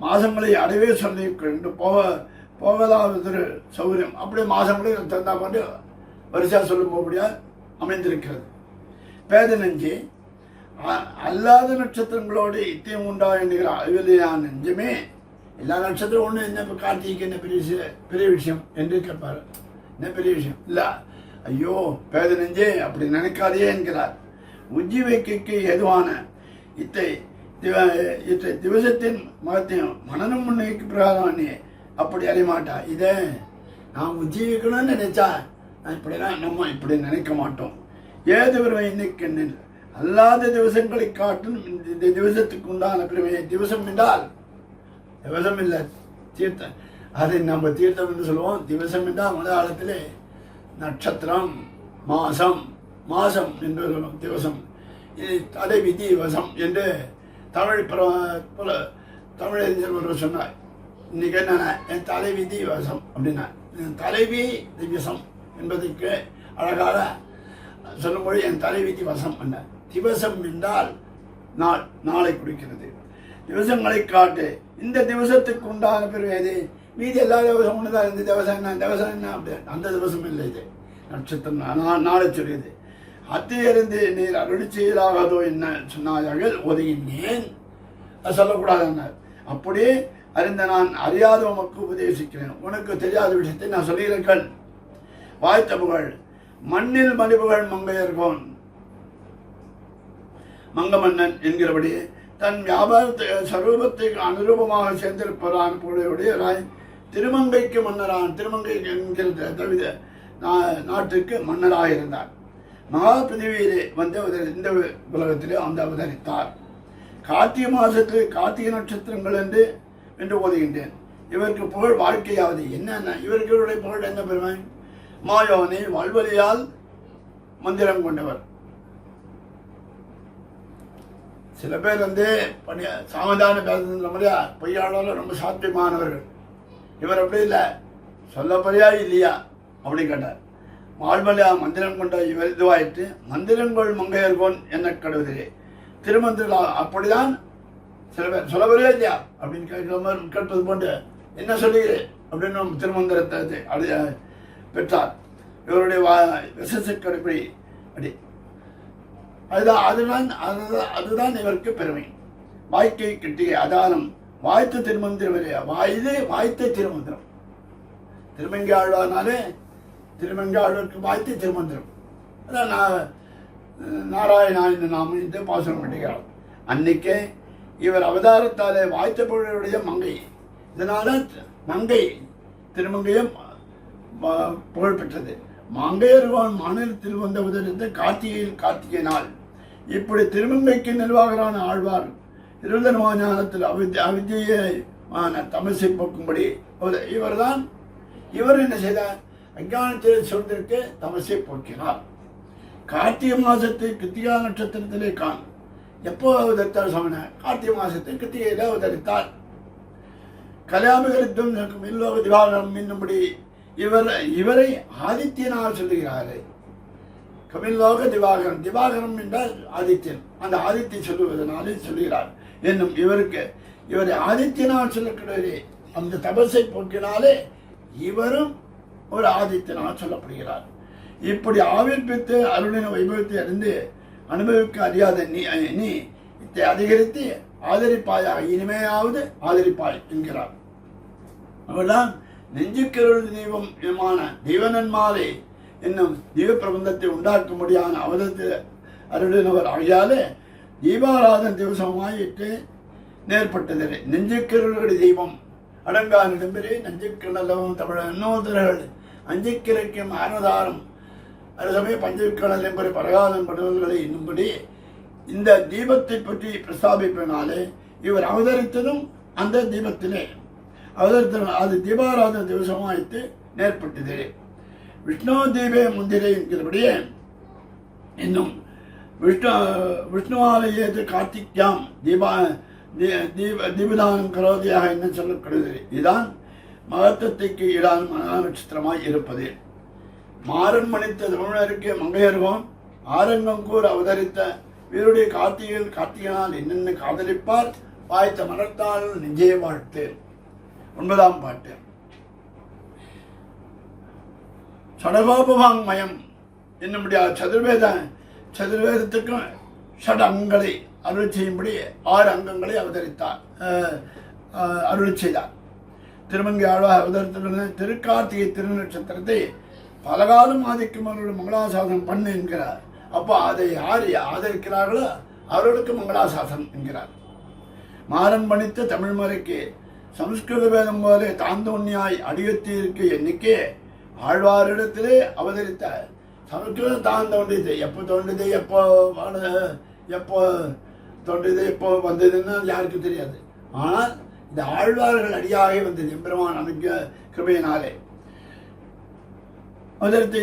மாதங்களை அடைவே சொல்லி கொண்டு போவதாவது சௌகரியம் அப்படியே மாதங்களே தந்தா கொண்டு வரிசையாக சொல்லும் போகும்படியாக அமைந்திருக்கிறது. பேத நெஞ்சே அல்லாத நட்சத்திரங்களோடு இத்தியம் உண்டா என்கிற அறிவிலையான நெஞ்சமே எல்லா நட்சத்திரம் ஒன்று என்ன இப்போ கார்த்திகைக்கு என்ன பெரிய விஷயம் என்று கேட்பார். என்ன பெரிய விஷயம் இல்லை, ஐயோ பேத நெஞ்சே அப்படி நினைக்காதே என்கிறார். உஜ்ஜீவிக்கைக்கு எதுவான இத்தை திவசத்தின் மகத்தையும் மனநம் முன்னைக்கு பிரகாரம் அப்படி அறியமாட்டா. இதை நான் உஜ்ஜீவிக்கணும்னு நினைச்சா நான் இப்படிலாம் நம்ம இப்படி நினைக்க மாட்டோம். ஏது பெருமை இன்னைக்கு அல்லாத திவசங்களை காட்டும் இந்த திவசத்துக்கு உண்டான பெருமையை. திவசம் என்றால் திவசம் இல்லை தீர்த்தம், அதை நம்ம தீர்த்தம் என்று சொல்லுவோம். திவசம் என்றால் மலையாளத்திலே நட்சத்திரம் மாசம் மாசம் என்று சொல்லுவோம். திவசம் இது தலை விதி வசம் என்று தமிழறிஞர் ஒருவர் சொன்னார். இன்னைக்கு என்ன என் தலை விதி வசம் அப்படின்னா தலைவி திவசம் என்பதற்கு அழகாக சொல்லும்பொழுது என் தலை விதி வசம் என்ன. திவசம் என்றால் நாள், நாளை குறிக்கிறது. திவசங்களை காட்டு இந்த திவசத்துக்கு உண்டான பெருவேது மீதி எல்லா திவசம் ஒன்று தான். இந்த திவசம் என்ன அப்படி அந்த திவசம் இல்லை. இது நட்சத்திரம் நாளை சொல்லியது. அத்தியிருந்து நீர் அருளி செய்யலாகாதோ என்ன சொன்னார்கள் ஒதுங்கினேன் சொல்லக்கூடாது என்னார். அப்படியே அறிந்த நான் அறியாத உமக்கு உபதேசிக்கிறேன். உனக்கு தெரியாத விஷயத்தை நான் சொல்லுகிறேன். வாய்த்த புகழ் மண்ணில் மணிபுகழ் மங்கையர்கோன் மங்கமன்னன் என்கிறபடி தன் வியாபாரத்தை சரூபத்துக்கு அனுரூபமாக சேர்ந்திருப்பதான புகழையுடைய திருமங்கைக்கு மன்னரான். திருமங்கை என்கிற தவிர நாட்டுக்கு மன்னராக இருந்தார். மகா பிரிவியிலே வந்து இந்த உலகத்திலே அந்த அவதரித்தார். கார்த்திகை மாதத்தில் கார்த்திகை நட்சத்திரங்கள் என்று ஓதுகின்றேன். இவருக்கு புகழ் வாழ்க்கையாவது என்னென்ன இவர்களுடைய புகழ் என்ன பெருமை? மாயோனை வாழ்வழியால் மந்திரம் கொண்டவர். சில பேர் சாமதான பேசுகிற மாதிரியா பொய்யாளர்கள் ரொம்ப சாத்தியமானவர்கள். இவர் அப்படி இல்லை, சொல்லப்படியா இல்லையா அப்படி கேட்டார். வாழ்வழியா மந்திரம் கொண்ட இவர் இதுவாயிற்று. மந்திரங்கொள் மங்கையர்கோன் என்ன கடுவதிலே திருமந்திரம் அப்படிதான் சில பேர் சொல்லப்படியா இல்லையா அப்படின்னு கேட்பது போன்று என்ன சொல்லுகிறேன் அப்படின்னு திருமந்திரத்தை பெற்றார். இவருடைய விசேஷக்கடைப்படி அப்படி அதுதான் இவருக்கு பெருமை. வாய்க்கை கிட்டிய அதானம் வாய்த்த திருமந்திரம் இல்லையா, வாய்த்த திருமந்திரம். திருமங்கை ஆழ்வானாலே திருமங்கை ஆழ்வாருக்கு வாய்த்த திருமந்திரம். அதான் நாராயணா இந்த நாமம் இந்த பாசனம் பண்ணிக்கிறார். அன்னைக்கே இவர் அவதாரத்தாலே வாய்த்த புகழுடைய மங்கை. இதனால மங்கை திருமங்கையும் புகழ் பெற்றது. மங்கையர்வான் மாநிலத்தில் வந்த கார்த்திகை நாள். இப்படி திருமங்கைக்கு நிர்வாகரான ஆழ்வார் இருதனமான ஞானத்தில் அவித்தியான தமசை போக்கும்படி இவர் என்ன செய்தார்? அஞ்ஞானத்தில் சொல்வதற்கு தமசை போக்கினார். கார்த்திகை மாசத்தை கிருத்திகா நட்சத்திரத்திலே எப்போ அவதரித்தார் சமண? கார்த்திகை மாசத்தை கிருத்திகையில அவதரித்தார். கல்யாமிகளுக்கும் மில்லோக திவாகரம் என்னும்படி இவரை ஆதித்யனால் சொல்லுகிறார்கள். கமில்லோக திவாகரம், திவாகரம் என்றால் ஆதித்யன், அந்த ஆதித்யன் சொல்லுவதனாலே சொல்லுகிறார் என்னும் இவரை ஆதித்யனால் சொல்லக்கூடாது. அந்த தபசை போக்கினாலே இவரும் ஒரு ஆதித்யனால் சொல்லப்படுகிறார். இப்படி ஆவிர்ப்பித்து அருளின வைபவத்தை அறிந்து அனுபவிக்க அறியாத நீ இதை அதிகரித்து ஆதரிப்பாயாக, இனிமையாவது ஆதரிப்பாய் என்கிறார். அவர்தான் நெஞ்சுக்கருள் தெய்வமான தெய்வநன்மாலை என்னும் தெய்வ பிரபந்தத்தை உண்டாக்கும்படியான அவதத்து அருளினவர் ஆகியாலே தீபாராதன் திவசமாயிட்டு நேர்பட்டது. நெஞ்சுக்கருளுடைய தெய்வம் அடங்கா நிடம்பெறே நெஞ்சுக்கடலும் தமிழ் இன்னோதர்கள் அஞ்சுக்கிரைக்கும் ஆனதாரம் அரசமே பஞ்சக்கடல் என்பது பரகாதன் படுவல்களை என்னும்படி இந்த தீபத்தை பற்றி பிரஸ்தாபிப்பதனாலே இவர் அவதரித்ததும் அந்த தீபத்திலே அவதரித்த அது தீபாராதன திவசமாயிட்டு நேர்பட்டது. விஷ்ணு தீபே முந்திரை என்கிறபடியே இன்னும் விஷ்ணுவாலயத்து கார்த்திக்யாம் தீபதானம் கரோதியாக என்ன சொல்லப்படுகிறது. இதுதான் மகத்துவத்துக்கு ஈடான மகா நட்சத்திரமாய் இருப்பது. மாறன் மணித்த தமிழருக்கு மங்கையர்கோன் ஆரங்கம் கூற அவதரித்த வீருடைய கார்த்திகனால் என்னென்ன காதலிப்பார் வாய்த்த மரத்தால் நெஞ்சே வாழ்த்து. 9ஆம் பாட்டு. சடகோபவாங்மயம் என்னும்படியா சதுர்வேதத்துக்கும் ஷட் அங்கங்களை அருள் செய்யும்படி 6 அங்கங்களை அவதரித்தார், அருள் செய்தார். திருமங்கை ஆழ்வார் அவதரித்த திருக்கார்த்திகை திருநட்சத்திரத்தை பலகாலம் ஆதிக்கும் அவர்களுடைய மங்களாசாசனம் பண்ணு என்கிறார். அப்போ அதை யார் ஆதரிக்கிறார்களோ அவர்களுக்கு மங்களாசாசனம் என்கிறார். மாறன் பணித்த தமிழ் முறைக்கு சமஸ்கிருத வேதம் போல தாந்தோன்னியாய் அடியத்திற்கு எண்ணிக்கை ஆழ்வாரிடத்திலே அவதரித்த சமஸ்கிருதம் தான் தோன்றியது. எப்போ தோன்றியது, எப்போ தோன்றியது, எப்போ வந்ததுன்னு யாருக்கு தெரியாது. ஆனால் இந்த ஆழ்வார்கள் அடியாக வந்தது எம்பெருமான் அனுப்பிய கிருபையினாலே அவதரித்து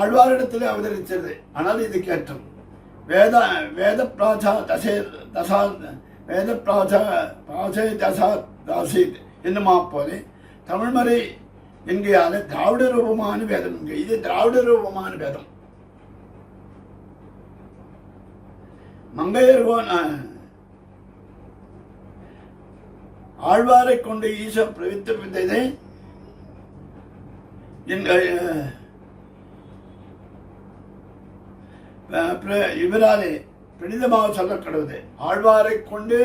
ஆழ்வாரிடத்திலே அவதரித்தது. ஆனால் இது கேட்டும் வேத பிராசா தாசீத் என்னுமா போலே தமிழ்மறை என்கையால திராவிட ரூபமான வேதம். இது திராவிட ரூபமான வேதம். மங்கையர்கோன் ஆழ்வாரை கொண்டு ஈசன் பிரவித்ததை இவராலே பிடிதமாக சொல்லப்படுவது. ஆழ்வாரை கொண்டு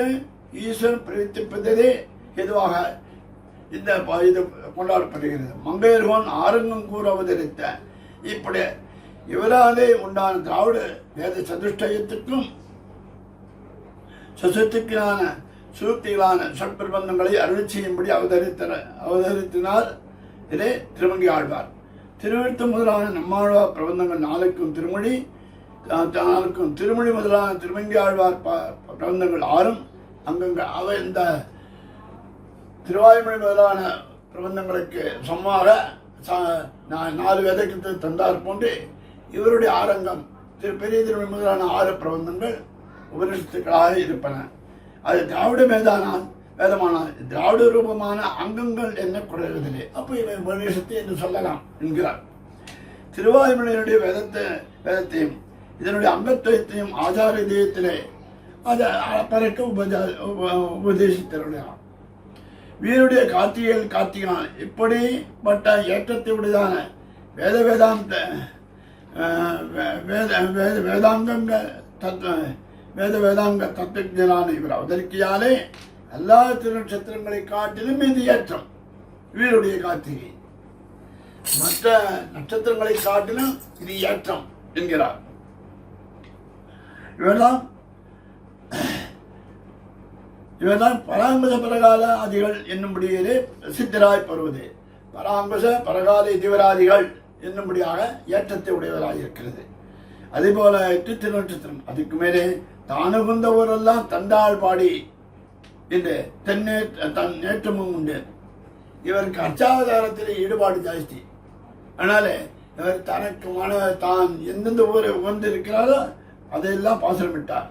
ஈஸ்வரன் பிரவித்திப்பதே எதுவாக இந்த இது கொண்டாடப்படுகிறது. மங்கையர்கோன் ஆரங்கம் கூற அவதரித்த இப்படி இவராலே உண்டான திராவிட வேத சதுஷ்டயத்துக்கும் சசுத்துக்கான சூக்திகளான சற்பிரபந்தங்களை அருள் செய்யும்படி அவதரித்தினார். இதே திருமங்கை ஆழ்வார். திருவிழுத்து முதலான நம்மாழ்வார் பிரபந்தங்கள் 4க்கும் திருமொழி முதலான திருமங்கை ஆழ்வார் பிரபந்தங்கள் 6 அங்கங்கள். அவை இந்த திருவாய்மொழி முதலான பிரபந்தங்களுக்கு சமமாக 4 வேதத்தை தந்தார் போன்று இவருடைய ஆரங்கம் பெரிய திருமொழி முதலான 6 பிரபந்தங்கள் உபனிஷத்துக்களாக இருப்பன. அது திராவிட வேதமானால் திராவிட ரூபமான அங்கங்கள் என்ன குறைவதில்லை. அப்போ இவை உபநிஷத்து என்று சொல்லலாம் என்கிறார். திருவாய்மொழியினுடைய வேதத்தையும் இதனுடைய அங்கத்துவத்தையும் ஆச்சார இதயத்திலே அதை பறக்க உபதேசித்தருடையார். வீருடைய கார்த்திகான் இப்படிப்பட்ட ஏற்றத்தை உடையதான வேதாங்க தத்துவஞான இவர் அவதரிக்கையாலே எல்லா திருநட்சத்திரங்களை காட்டிலும் இது ஏற்றம். வீருடைய கார்த்திகை மற்ற நட்சத்திரங்களை காட்டிலும் இது ஏற்றம் என்கிறார். இவர்தான் பராங்குச பரகால ஆதிகள் என்னும்படியிலே சித்தராய் பருவது. பராங்குச பரகால இதுவராதிகள் என்னும்படியாக ஏற்றத்தை உடையவராக இருக்கிறது. அதே போல 8 திருநட்சத்திரம், அதுக்கு மேலே தானுகுந்த ஊரெல்லாம் தந்தாள் பாடி என்று தன் நேற்றமும் உண்டு. இவருக்கு அர்ச்சாவதாரத்தில் ஈடுபாடு ஜாஸ்தி. அதனால இவர் தனக்கு தான் எந்தெந்த ஊரை உகந்திருக்கிறாரோ அதையெல்லாம் பாசனமிட்டார்.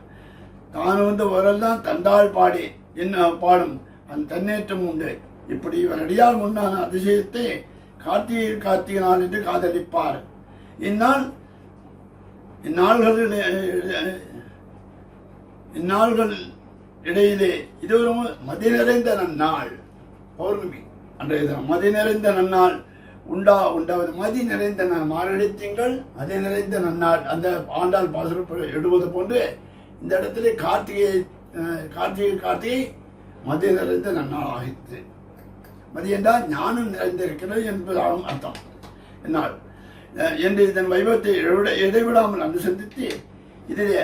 தான் வந்த ஊரெல்லாம் தந்தாள் பாடி என்ன பாடும் அந்த தன்னேற்றம் உண்டு. இப்படி இவர் அடியால் உண்டான அதிசயத்தை கார்த்திகை நாள் என்று காதலிப்பார். இந்நாள்கள் இடையிலே இது ஒரு மதி நிறைந்த நன்னாள். பௌர்ணமி அன்றைய தினம் மதி நிறைந்த நன்னாள் உண்டாவது. மதி நிறைந்த மாரடி திங்கள் மதி நிறைந்த நன்னாள். அந்த ஆண்டாள் பாசுரம் எழுவது போன்று இந்த இடத்துல கார்த்திகை மதி நிறைந்த நன்னாள் ஆகித்து. மதி என்றால் ஞானம் நிறைந்திருக்கிறது என்பதாகும் அர்த்தம். என்னால் என்று இதன் வைபவத்தை இடைவிடாமல் அனுசந்தித்து இதிலே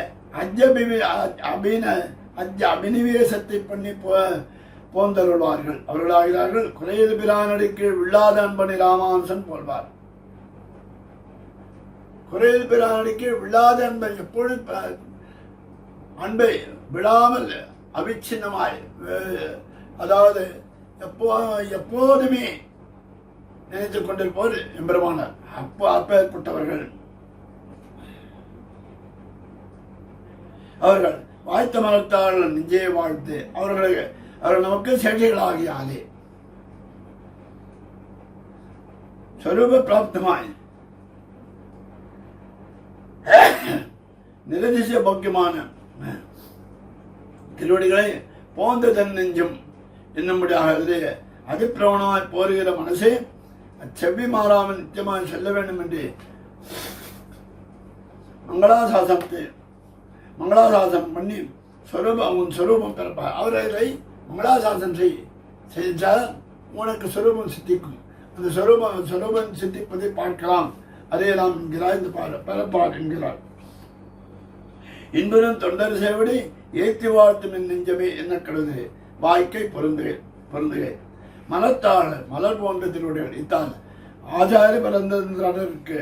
அபினிவேசத்தை பண்ணி போந்தருள்வார்கள். அவர்களாகிறார்கள் குறையது பிரானடிக்கு விழாத அன்பனி ராமானுசன் போல்வார். குறையது பிரானடிக்கு விழாத அன்பன் எப்பொழுது அன்பை விடாமல் அவிச்சின்னமாய், அதாவது எப்போதுமே நினைத்துக் கொண்டிருப்போர் எம்பெருமானார். அப்பேற்பட்டவர்கள் அவர்கள் வாய்த்த மரத்தாளர் நெஞ்சே வாழ்த்து அவர்கள் நமக்கு சேஷைகளாகியாலே சொரூப பிராப்தமாய் நிரதிசய போக்கியமான திருவடிகளை போந்த தன் நெஞ்சும் என்னும்படியாக அதிப்பிரவணமாய் போருகிற மனசே அச்செவ்வி மாறாமல் நிச்சயமாக செல்ல வேண்டும் என்று மங்களாசாசனம் பண்ணி உன் சொரூபம் பிறப்பார். அவர்களை மங்களாசாசனம் செய்தால் உனக்கு சொரூபம் சித்திக்கும். அந்த சொரூபம் சித்திப்பதை பார்க்கலாம். அதே நாம் என்கிறார். இந்த பிறப்பார் என்கிறார். இன்புறும் தொண்டர் சேவடி ஏற்றி வாழ்த்தும் என் நெஞ்சமே என்ன கழுது வாய்க்கை பொருந்துகை மலத்தாள் மலர் போன்ற திருவுடைகள் இத்தால் ஆச்சாரிய பரந்தருக்கு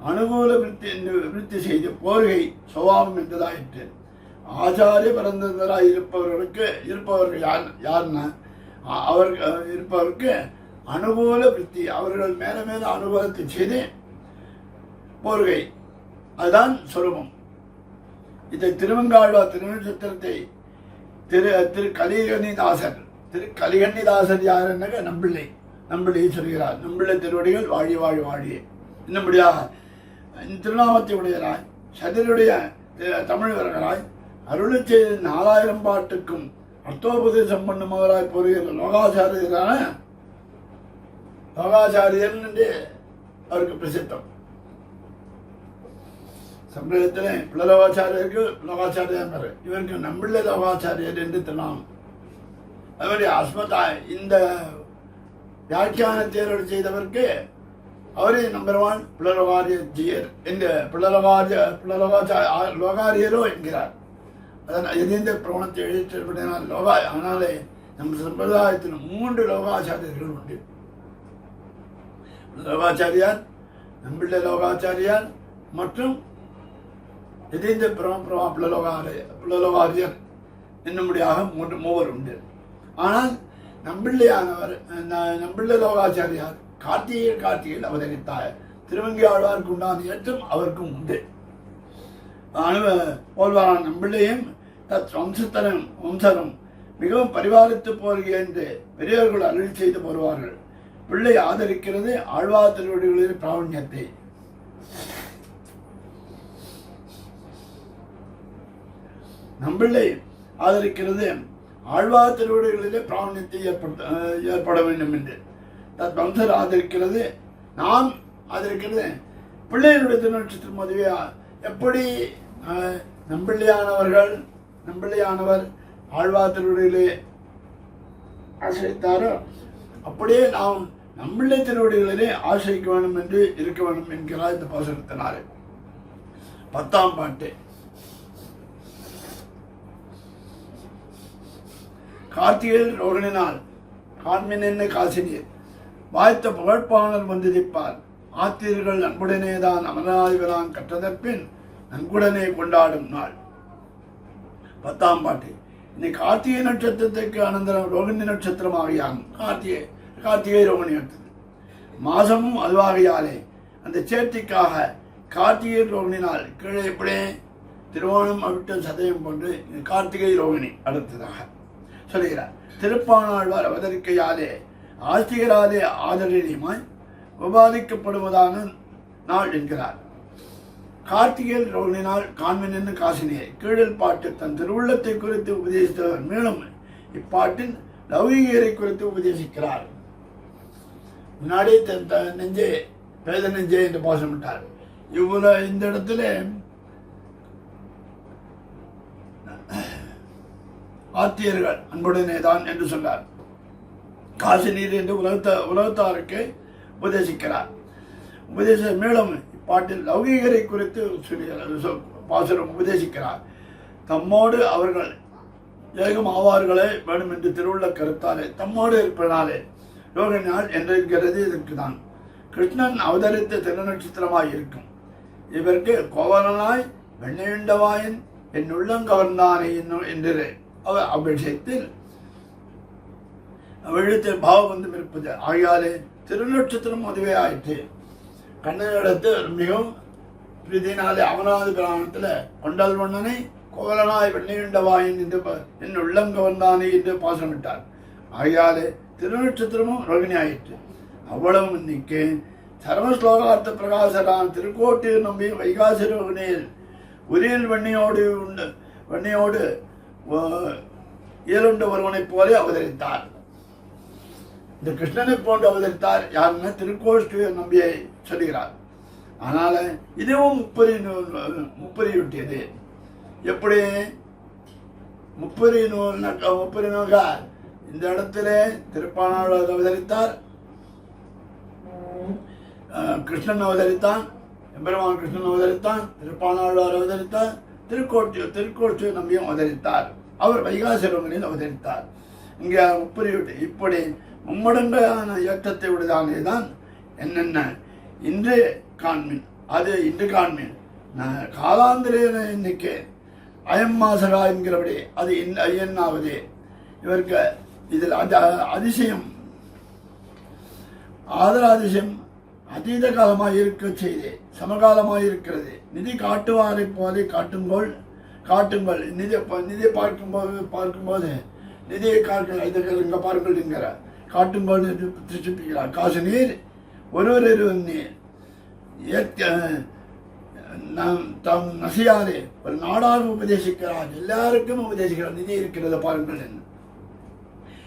அனுகூல விருத்தி செய்து போர்கை சுபாவம் என்றதாயிற்று. ஆச்சாரிய பரந்தராய் இருப்பவர்கள் யாருன்னா இருப்பவருக்கு அனுகூல விருத்தி, அவர்கள் மேல மேல அனுகூலத்தை செய்து போர்கை, அதுதான் சொரூபம். இதை திருவங்காழ்வார் திருநட்சத்திரத்தை திரு கலிகன்னிதாசர் யார் என்னங்க நம்பிள்ளை சொல்கிறார். நம்பிள்ளை திருவடிகள் வாழி வாழி வாழியே இன்னும்படியாக திருநாமத்தை உடையராய் சதிருடைய தமிழர்களாய் அருளை செய்த 4000 பாட்டுக்கும் அர்த்தோபதேசம் பண்ணுமவராய் போகிற லோகாச்சாரியர் என்று அவருக்கு பிரசித்தம். சம்பிரதத்தில் பிள்ளலோகாச்சாரியருக்கு லோகாச்சாரியர், இவருக்கு நம்பிள்ளை லோகாச்சாரியர் என்று திருநாமம். அதுமாதிரி அஸ்மதா இந்த வியாக்கியான தேர்வு செய்தவருக்கு அவரே நம்பர் 1 பிள்ளலோகாரியர் என்று லோகாரியரோ என்கிறார். அதனால் எதிர்ந்த பிரவணத்தை எழுதினால் ஆனாலே நம்ம சம்பிரதாயத்தில் 3 லோகாச்சாரியர்கள் உண்டு. லோகாச்சாரியார், நம்பிள்ளை லோகாச்சாரியார் மற்றும் எதிர்ந்த பிள்ளலோகாரியர் என்னும்படியாக 3 உண்டு. ஆனால் நம்பிள்ளை லோகாச்சாரியார் கார்த்திகையில் அவதரித்தார். திருவங்கி ஆழ்வாருக்கு உண்டான ஏற்றம் அவருக்கும் உண்டு. போல்வாரான நம்பிள்ளையும் தத் வம்சரும் மிகவும் பரிபாலித்து போர்க என்று பெரியவர்கள் அருள் செய்து போடுவார்கள். பிள்ளை ஆதரிக்கிறது ஆழ்வார் திருவடிகளின் பிராவண்யத்தை. நம்பிள்ளை ஆதரிக்கிறது ஆழ்வார் திருவடிகளிலே பிராவண்யத்தை ஏற்பட வேண்டும் என்று. தத் வம்சர் ஆதரிக்கிறது, நாம் ஆதரிக்கிறது பிள்ளைகளுடைய திருநட்சத்திரம். அதுவே எப்படி நம்பிள்ளையானவர் ஆழ்வார் திருவடிகளே ஆசிரித்தாரோ அப்படியே நாம் நம்பிள்ளை திருவடிகளிலே ஆசிரிக்க வேண்டும் என்று இருக்க வேண்டும் என்கிறார் இந்த பாசுரத்தினாலே. 10ஆம் பாட்டு. கார்த்திகையில் ரோகிணினால் காண்மின் என்ன காசினீர் வாய்த்த புகழ்ப்பாளர் வந்திருப்பார். ஆத்திரர்கள் அன்புடனேதான் அமரநாதிபரான் கற்றதற்பின் நன்குடனே கொண்டாடும் நாள். 10ஆம் பாட்டு. இந்த கார்த்திகை நட்சத்திரத்துக்கு அனந்தரம் ரோகிணி நட்சத்திரம் ஆகியான். கார்த்திகை ரோகிணி எடுத்தது. மாசமும் அதுவாகையாலே அந்த சேர்த்திக்காக கார்த்திகை ரோகிணி நாள் கீழே எப்படி திருவோணம் அவிட்டம் சதயம் போன்று கார்த்திகை ரோகிணி அடுத்ததாக சொல்கிறார். திருப்பாணாழ்வார் அவதரிக்கையாலே ஆஸ்திகராலே ஆதரணியமாய் உபாதிக்கப்படுவதான நாள் என்கிறார். கார்த்திகை ரோகிணி நாள் காண்மின் என்று காசினியை கீழில் பாட்டு தன் திருவுள்ளத்தை குறித்து உபதேசித்தவர். மேலும் இப்பாட்டின் லௌகீகரை குறித்து உபதேசிக்கிறார். முன்னாடி நெஞ்சே பேத நெஞ்சே என்று பாசமிட்டார். இவ்வளவு இந்த இடத்துல ஆத்தியர்கள் அன்புடனே தான் என்று சொன்னார். காசி நீர் என்று உலகத்தாருக்கு உபதேசிக்கிறார். மேலும் இப்பாட்டில் லௌகீகரை குறித்து பாசுரம் உபதேசிக்கிறார். தம்மோடு அவர்கள் ஏகம் ஆவார்களே வேணும் என்று திருவுள்ள கருத்தாலே தம்மோடு இருப்பதனாலே ரோகிணி நாள் என்றிருக்கிறது. இதற்கு தான் கிருஷ்ணன் அவதரித்த திருநட்சத்திரமாய் இருக்கும். இவருக்கு கோவலனாய் வெண்ணையுண்டவாயன் என் உள்ளங்கவர்ந்தானே என்று அவர் அபிஷேகத்தில் எழுத்தில் பாவபந்தம் இருப்பது ஆகியாலே திருநட்சத்திரம் அதுவே ஆயிற்று. கண்ணனிடத்து மிகவும் பிரீதினாலே அவனாது பிராணத்தில் கொண்டால் வண்ணனை கோவலனாய் வெண்ணையுண்டவாயன் என்று என் உள்ளங்கவர்ந்தானே என்று பாசமிட்டார். ஆகியாலே திருநட்சத்திரமும் ரோகிணி ஆயிற்று. அவ்வளவு இன்னைக்கு சர்வஸ்லோகார்த்த பிரகாசரான திருக்கோட்டில் நம்பி வைகாசி ரோகிணியில் உரியில் வெண்ணையோடு இயலுண்ட ஒருவனைப் போல அவதரித்தார். இந்த கிருஷ்ணனை போன்று அவதரித்தார். யாருன்னா திருக்கோஷ்டி நம்பியை சொல்கிறார். அதனால இதுவும் முப்பறிவிட்டது. எப்படி முப்பரி நூல்க இந்த இடத்துல திருப்பாணாழ்வார் அவதரித்தார், கிருஷ்ணன் அவதரித்தான், எம்பெருமான் கிருஷ்ணன் அவதரித்தான், திருப்பாணாழ்வார் அவதரித்தார், திருக்கோஷ்டி நம்பியும் அவதரித்தார். அவர் வைகாசி ரோகிணியில் அவதரித்தார். இங்கே முப்பறிவிட்டு இப்படி மும்மடங்கான இயக்கத்தை விடுதானே தான் என்னென்ன இன்று காண்மின். அது இன்று காண்மின் காலாந்திரேன இன்னைக்கு அயம் மாசகா என்கிறபடி அது ஐயன்னாவது. இவருக்கு இதில் அதிசயம் ஆதராதிசயம் அதீத காலமாக இருக்க செய்து சமகாலமாக இருக்கிறது. நிதி காட்டுவாரை போதை காட்டுங்கள் நிதியை பார்க்கும்போது நிதியை இங்கே பாருங்கள் என்கிற காட்டும்போது திருச்சிப்பிக்கிறார். காசு நீர் ஒருவர் நீர் தம் நசியாரே ஒரு நாடாக உபதேசிக்கிறார். எல்லாருக்கும் உபதேசிக்கிறார். நிதி இருக்கிறத பாருங்கள் என்ன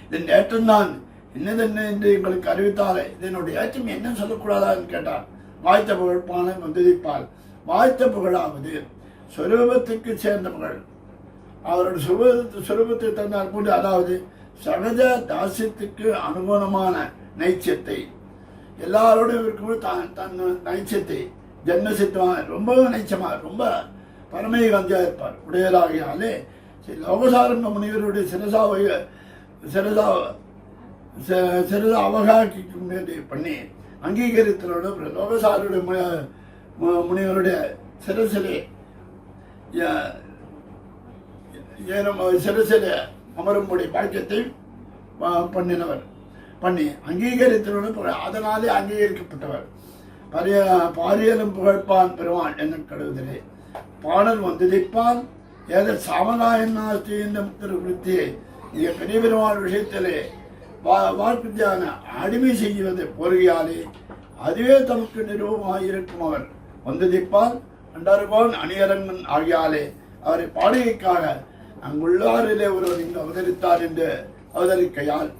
இதன் ஏற்றம்தான் என்னதென்ன என்று எங்களுக்கு அறிவித்தாலே இதனுடைய ஏற்றம் என்ன சொல்லக்கூடாதான்னு கேட்டார். வாய்த்த புகழ் பானை வந்துதிப்பார். வாய்த்த புகழாவது சொரூபத்துக்கு சேர்ந்த புகழ். அவருடைய சுரூபத்தை தந்தார் போது, அதாவது சகஜ தாசியத்துக்கு அனுகுணமான நைச்சியத்தை எல்லாரோடும் இருக்கும்போது தன் நைச்சியத்தை ஜன்மசித்தமாக ரொம்ப நைச்சமாக ரொம்ப பரமேகாந்தியாக இருப்பார். உடையராகியாலே லோகசாரங்க முனிவருடைய சிறதா அவகாசிக்க பண்ணி அங்கீகரித்தலோட லோகசாருடைய முனிவருடைய சிறசிலே சிறசிலே அமரும்படி பாக்கியத்தை பண்ணி அங்கீகரித்தலோடு அதனாலே அங்கீகரிக்கப்பட்டவர். பாரியலும் புகழ்ப்பான் பெறுவான் என்ன கருதுகிறே பாடல் வந்துதிப்பான் ஏத சாமநாயனாஸ்தி என்ற திருவிருத்தியை இங்கே பெரிய பெருமாள் விஷயத்திலே வார்ப்பித்தியான அடிமை செய்வது பொறுகையாலே அதுவே தமக்கு நிரூபமாக இருக்கும். அவர் வந்துதிப்பால் அண்டர்கோன் அணியரங்கன் ஆகியாலே அவரை பாடுகைக்காக அங்குள்ளாரிலே ஒருவர் இங்கு அவதரித்தார் என்று அவதரிக்கையால்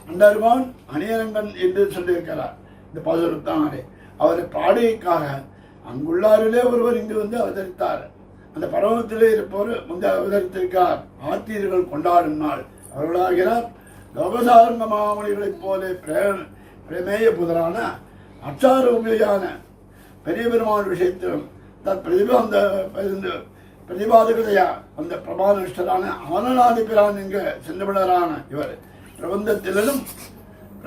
அண்டர்கோன் அணியரங்கன் என்று சொல்லியிருக்கிறார். இந்த பாசுரத்தானே அவரை பாடுகைக்காக அங்குள்ளாரிலே ஒருவர் இங்கு வந்து அவதரித்தார். அந்த பருவத்திலே இருப்பவர் முந்தைய அவதரித்திருக்கார். ஆத்தியர்கள் கொண்டாடும் நாள் அவர்களாகிறார். லோகசாரண மாமணிகளைப் போல பிரமேய புதரான அச்சாரூபியான பெரிய பெருமாள் விஷயத்திலும் பிரதிபாதகதையா அந்த பிரபானிஷ்டரான அமரநாதிபிரான் என்கிற சென்றவிடரான இவர் பிரபந்தத்திலும்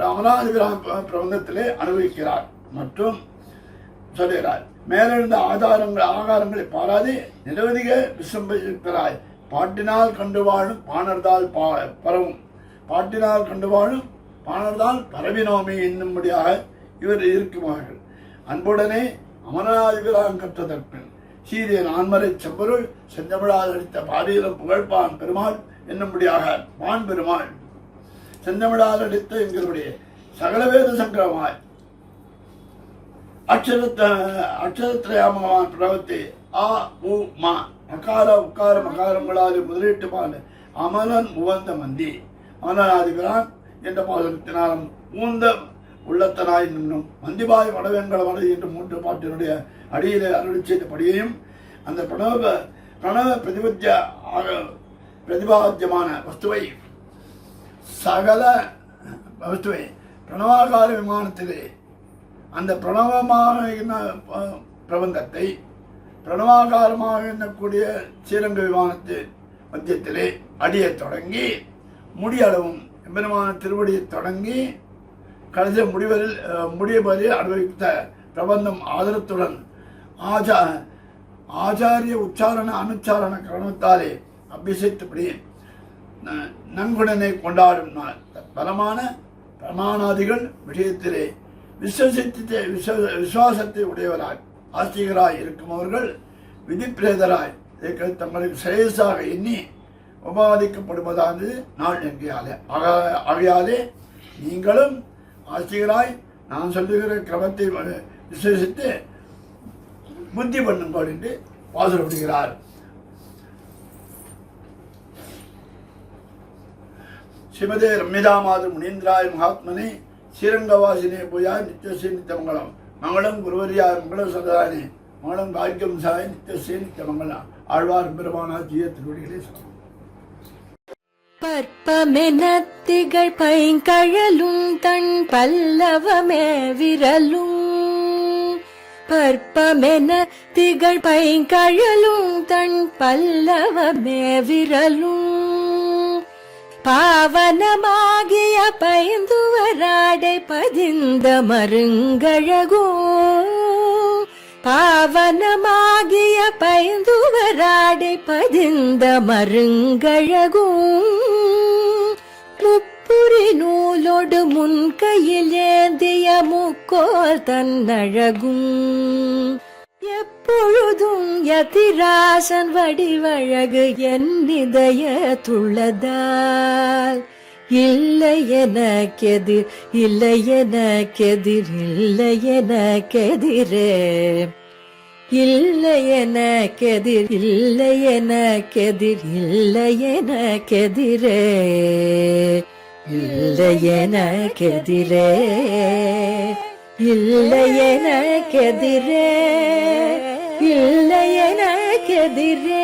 அமரநாதிபிரான் பிரபந்தத்திலே அனுபவிக்கிறார் மற்றும் சொல்கிறார். மேலிருந்த ஆகாரங்களை பாராது நிரவதிக விசம்பிக்கிறாய் பாட்டினால் கண்டு வாழும் பாணர்தால் பரவும், பாட்டினால் கண்டு வாழும் பாணர்தால் பரவினோமே என்னும்படியாக இவர் இருக்குமார்கள். அன்புடனே அமரநாதிபிரான் கற்றதற்பின் சீரிய நான்மறை செம்பொருள் செந்தமிழால் அளித்த பாடியிலும் புகழ்பான் பெருமாள் என்னும்படியாக பான் பெருமாள் செந்தமிழால் அளித்த எங்களுடைய சகலவேத சங்கரமாய் அக்ஷரத்ரயாமகவான் பிரவத்தை ஆ உ மா மகார உக்கார மகாரங்களால் முதலீட்டுமான அமலன் உவந்த மந்தி அமலநாதிபிரான் என்ற பாசனத்தினாலும் ஊந்த உள்ளத்தனாய் நின்றும் மந்திபாய் வடவெங்கல வடை என்று 3 பாட்டினுடைய அடியிலே அருளி செய்தபடியையும் அந்த பிரணவ பிரதிபாத்தியமான வஸ்துவை சகல வஸ்துவை பிரணவாகார விமானத்திலே அந்த பிரணவமாக பிரபந்தத்தை பிரணவாகாரமாக எண்ணக்கூடிய ஸ்ரீரங்க விமானத்து மத்தியத்திலே அடியை தொடங்கி முடியளவும் எம்பெருமான திருவடியை தொடங்கி கடைசி முடிவதில் அனுபவித்த பிரபந்தம் ஆதரத்துடன் ஆச்சாரிய உச்சாரண அனுச்சாரண கரணத்தாலே அபிஷேகத்தபடி நன்குடனை கொண்டாடும் நாள். பலமான பிரமாணாதிகள் விஷயத்திலே விசுவாசத்தை உடையவராய் ஆஸ்திகராய் இருக்கும் அவர்கள் விதிப்பிரேதராய் தங்களுக்கு சிரேயஸாக எண்ணி உபாதிக்கப்படுவதானது நாள் என்கையாலே ஆகையாலே நீங்களும் ஆஸ்திகராய் நான் சொல்லுகிற கிரமத்தை விசேஷித்து புத்தி பண்ணுங்கள் என்று வாசப்படுகிறார். ஸ்ரீமதே ரம்யதாமாது முனீந்திராய மகாத்மனே ஸ்ரீரங்கவாசினே பூயாய் நித்தியசே நித்தியமங்கலம் மங்களம் குருவரியார் மங்களம் சதானே மங்களம் பாக்கியம் சாய் நித்தியசே நித்தியமங்கலம். ஆழ்வார் பெருமானா ஜீய திருவடிகளே சொல்லும். பற்பமென திகழ் பைங்கழலும் தன் பல்லவமே விரலும், பற்பமென திகழ் பைங்கழலும் தன் பல்லவமே விரலும், பாவனமாகிய பைந்துவராடை பதிந்த மருங்கழகோ, பாவனமாகிய பைந்துவராடை பதிந்த மருங்கழகும், முப்புரி நூலோடு முன்கையில் ஏந்திய முக்கோல் தன்னழகும், எப்பொழுதும் யதிராசன் வடிவழகு என் இதயத்துள்ளதால், இல்லை எனக்கெதிர் இல்லை எனக்கெதிர் இல்லை எனக்கெதிரே, இல்லை எனக்கெதிர் இல்லை எனக்கெதிர் இல்லை எனக்கெதிரே, இல்லை எனக்கெதிரே, இல்லை எனக்கெதிரே, இல்லை எனக்கெதிரே.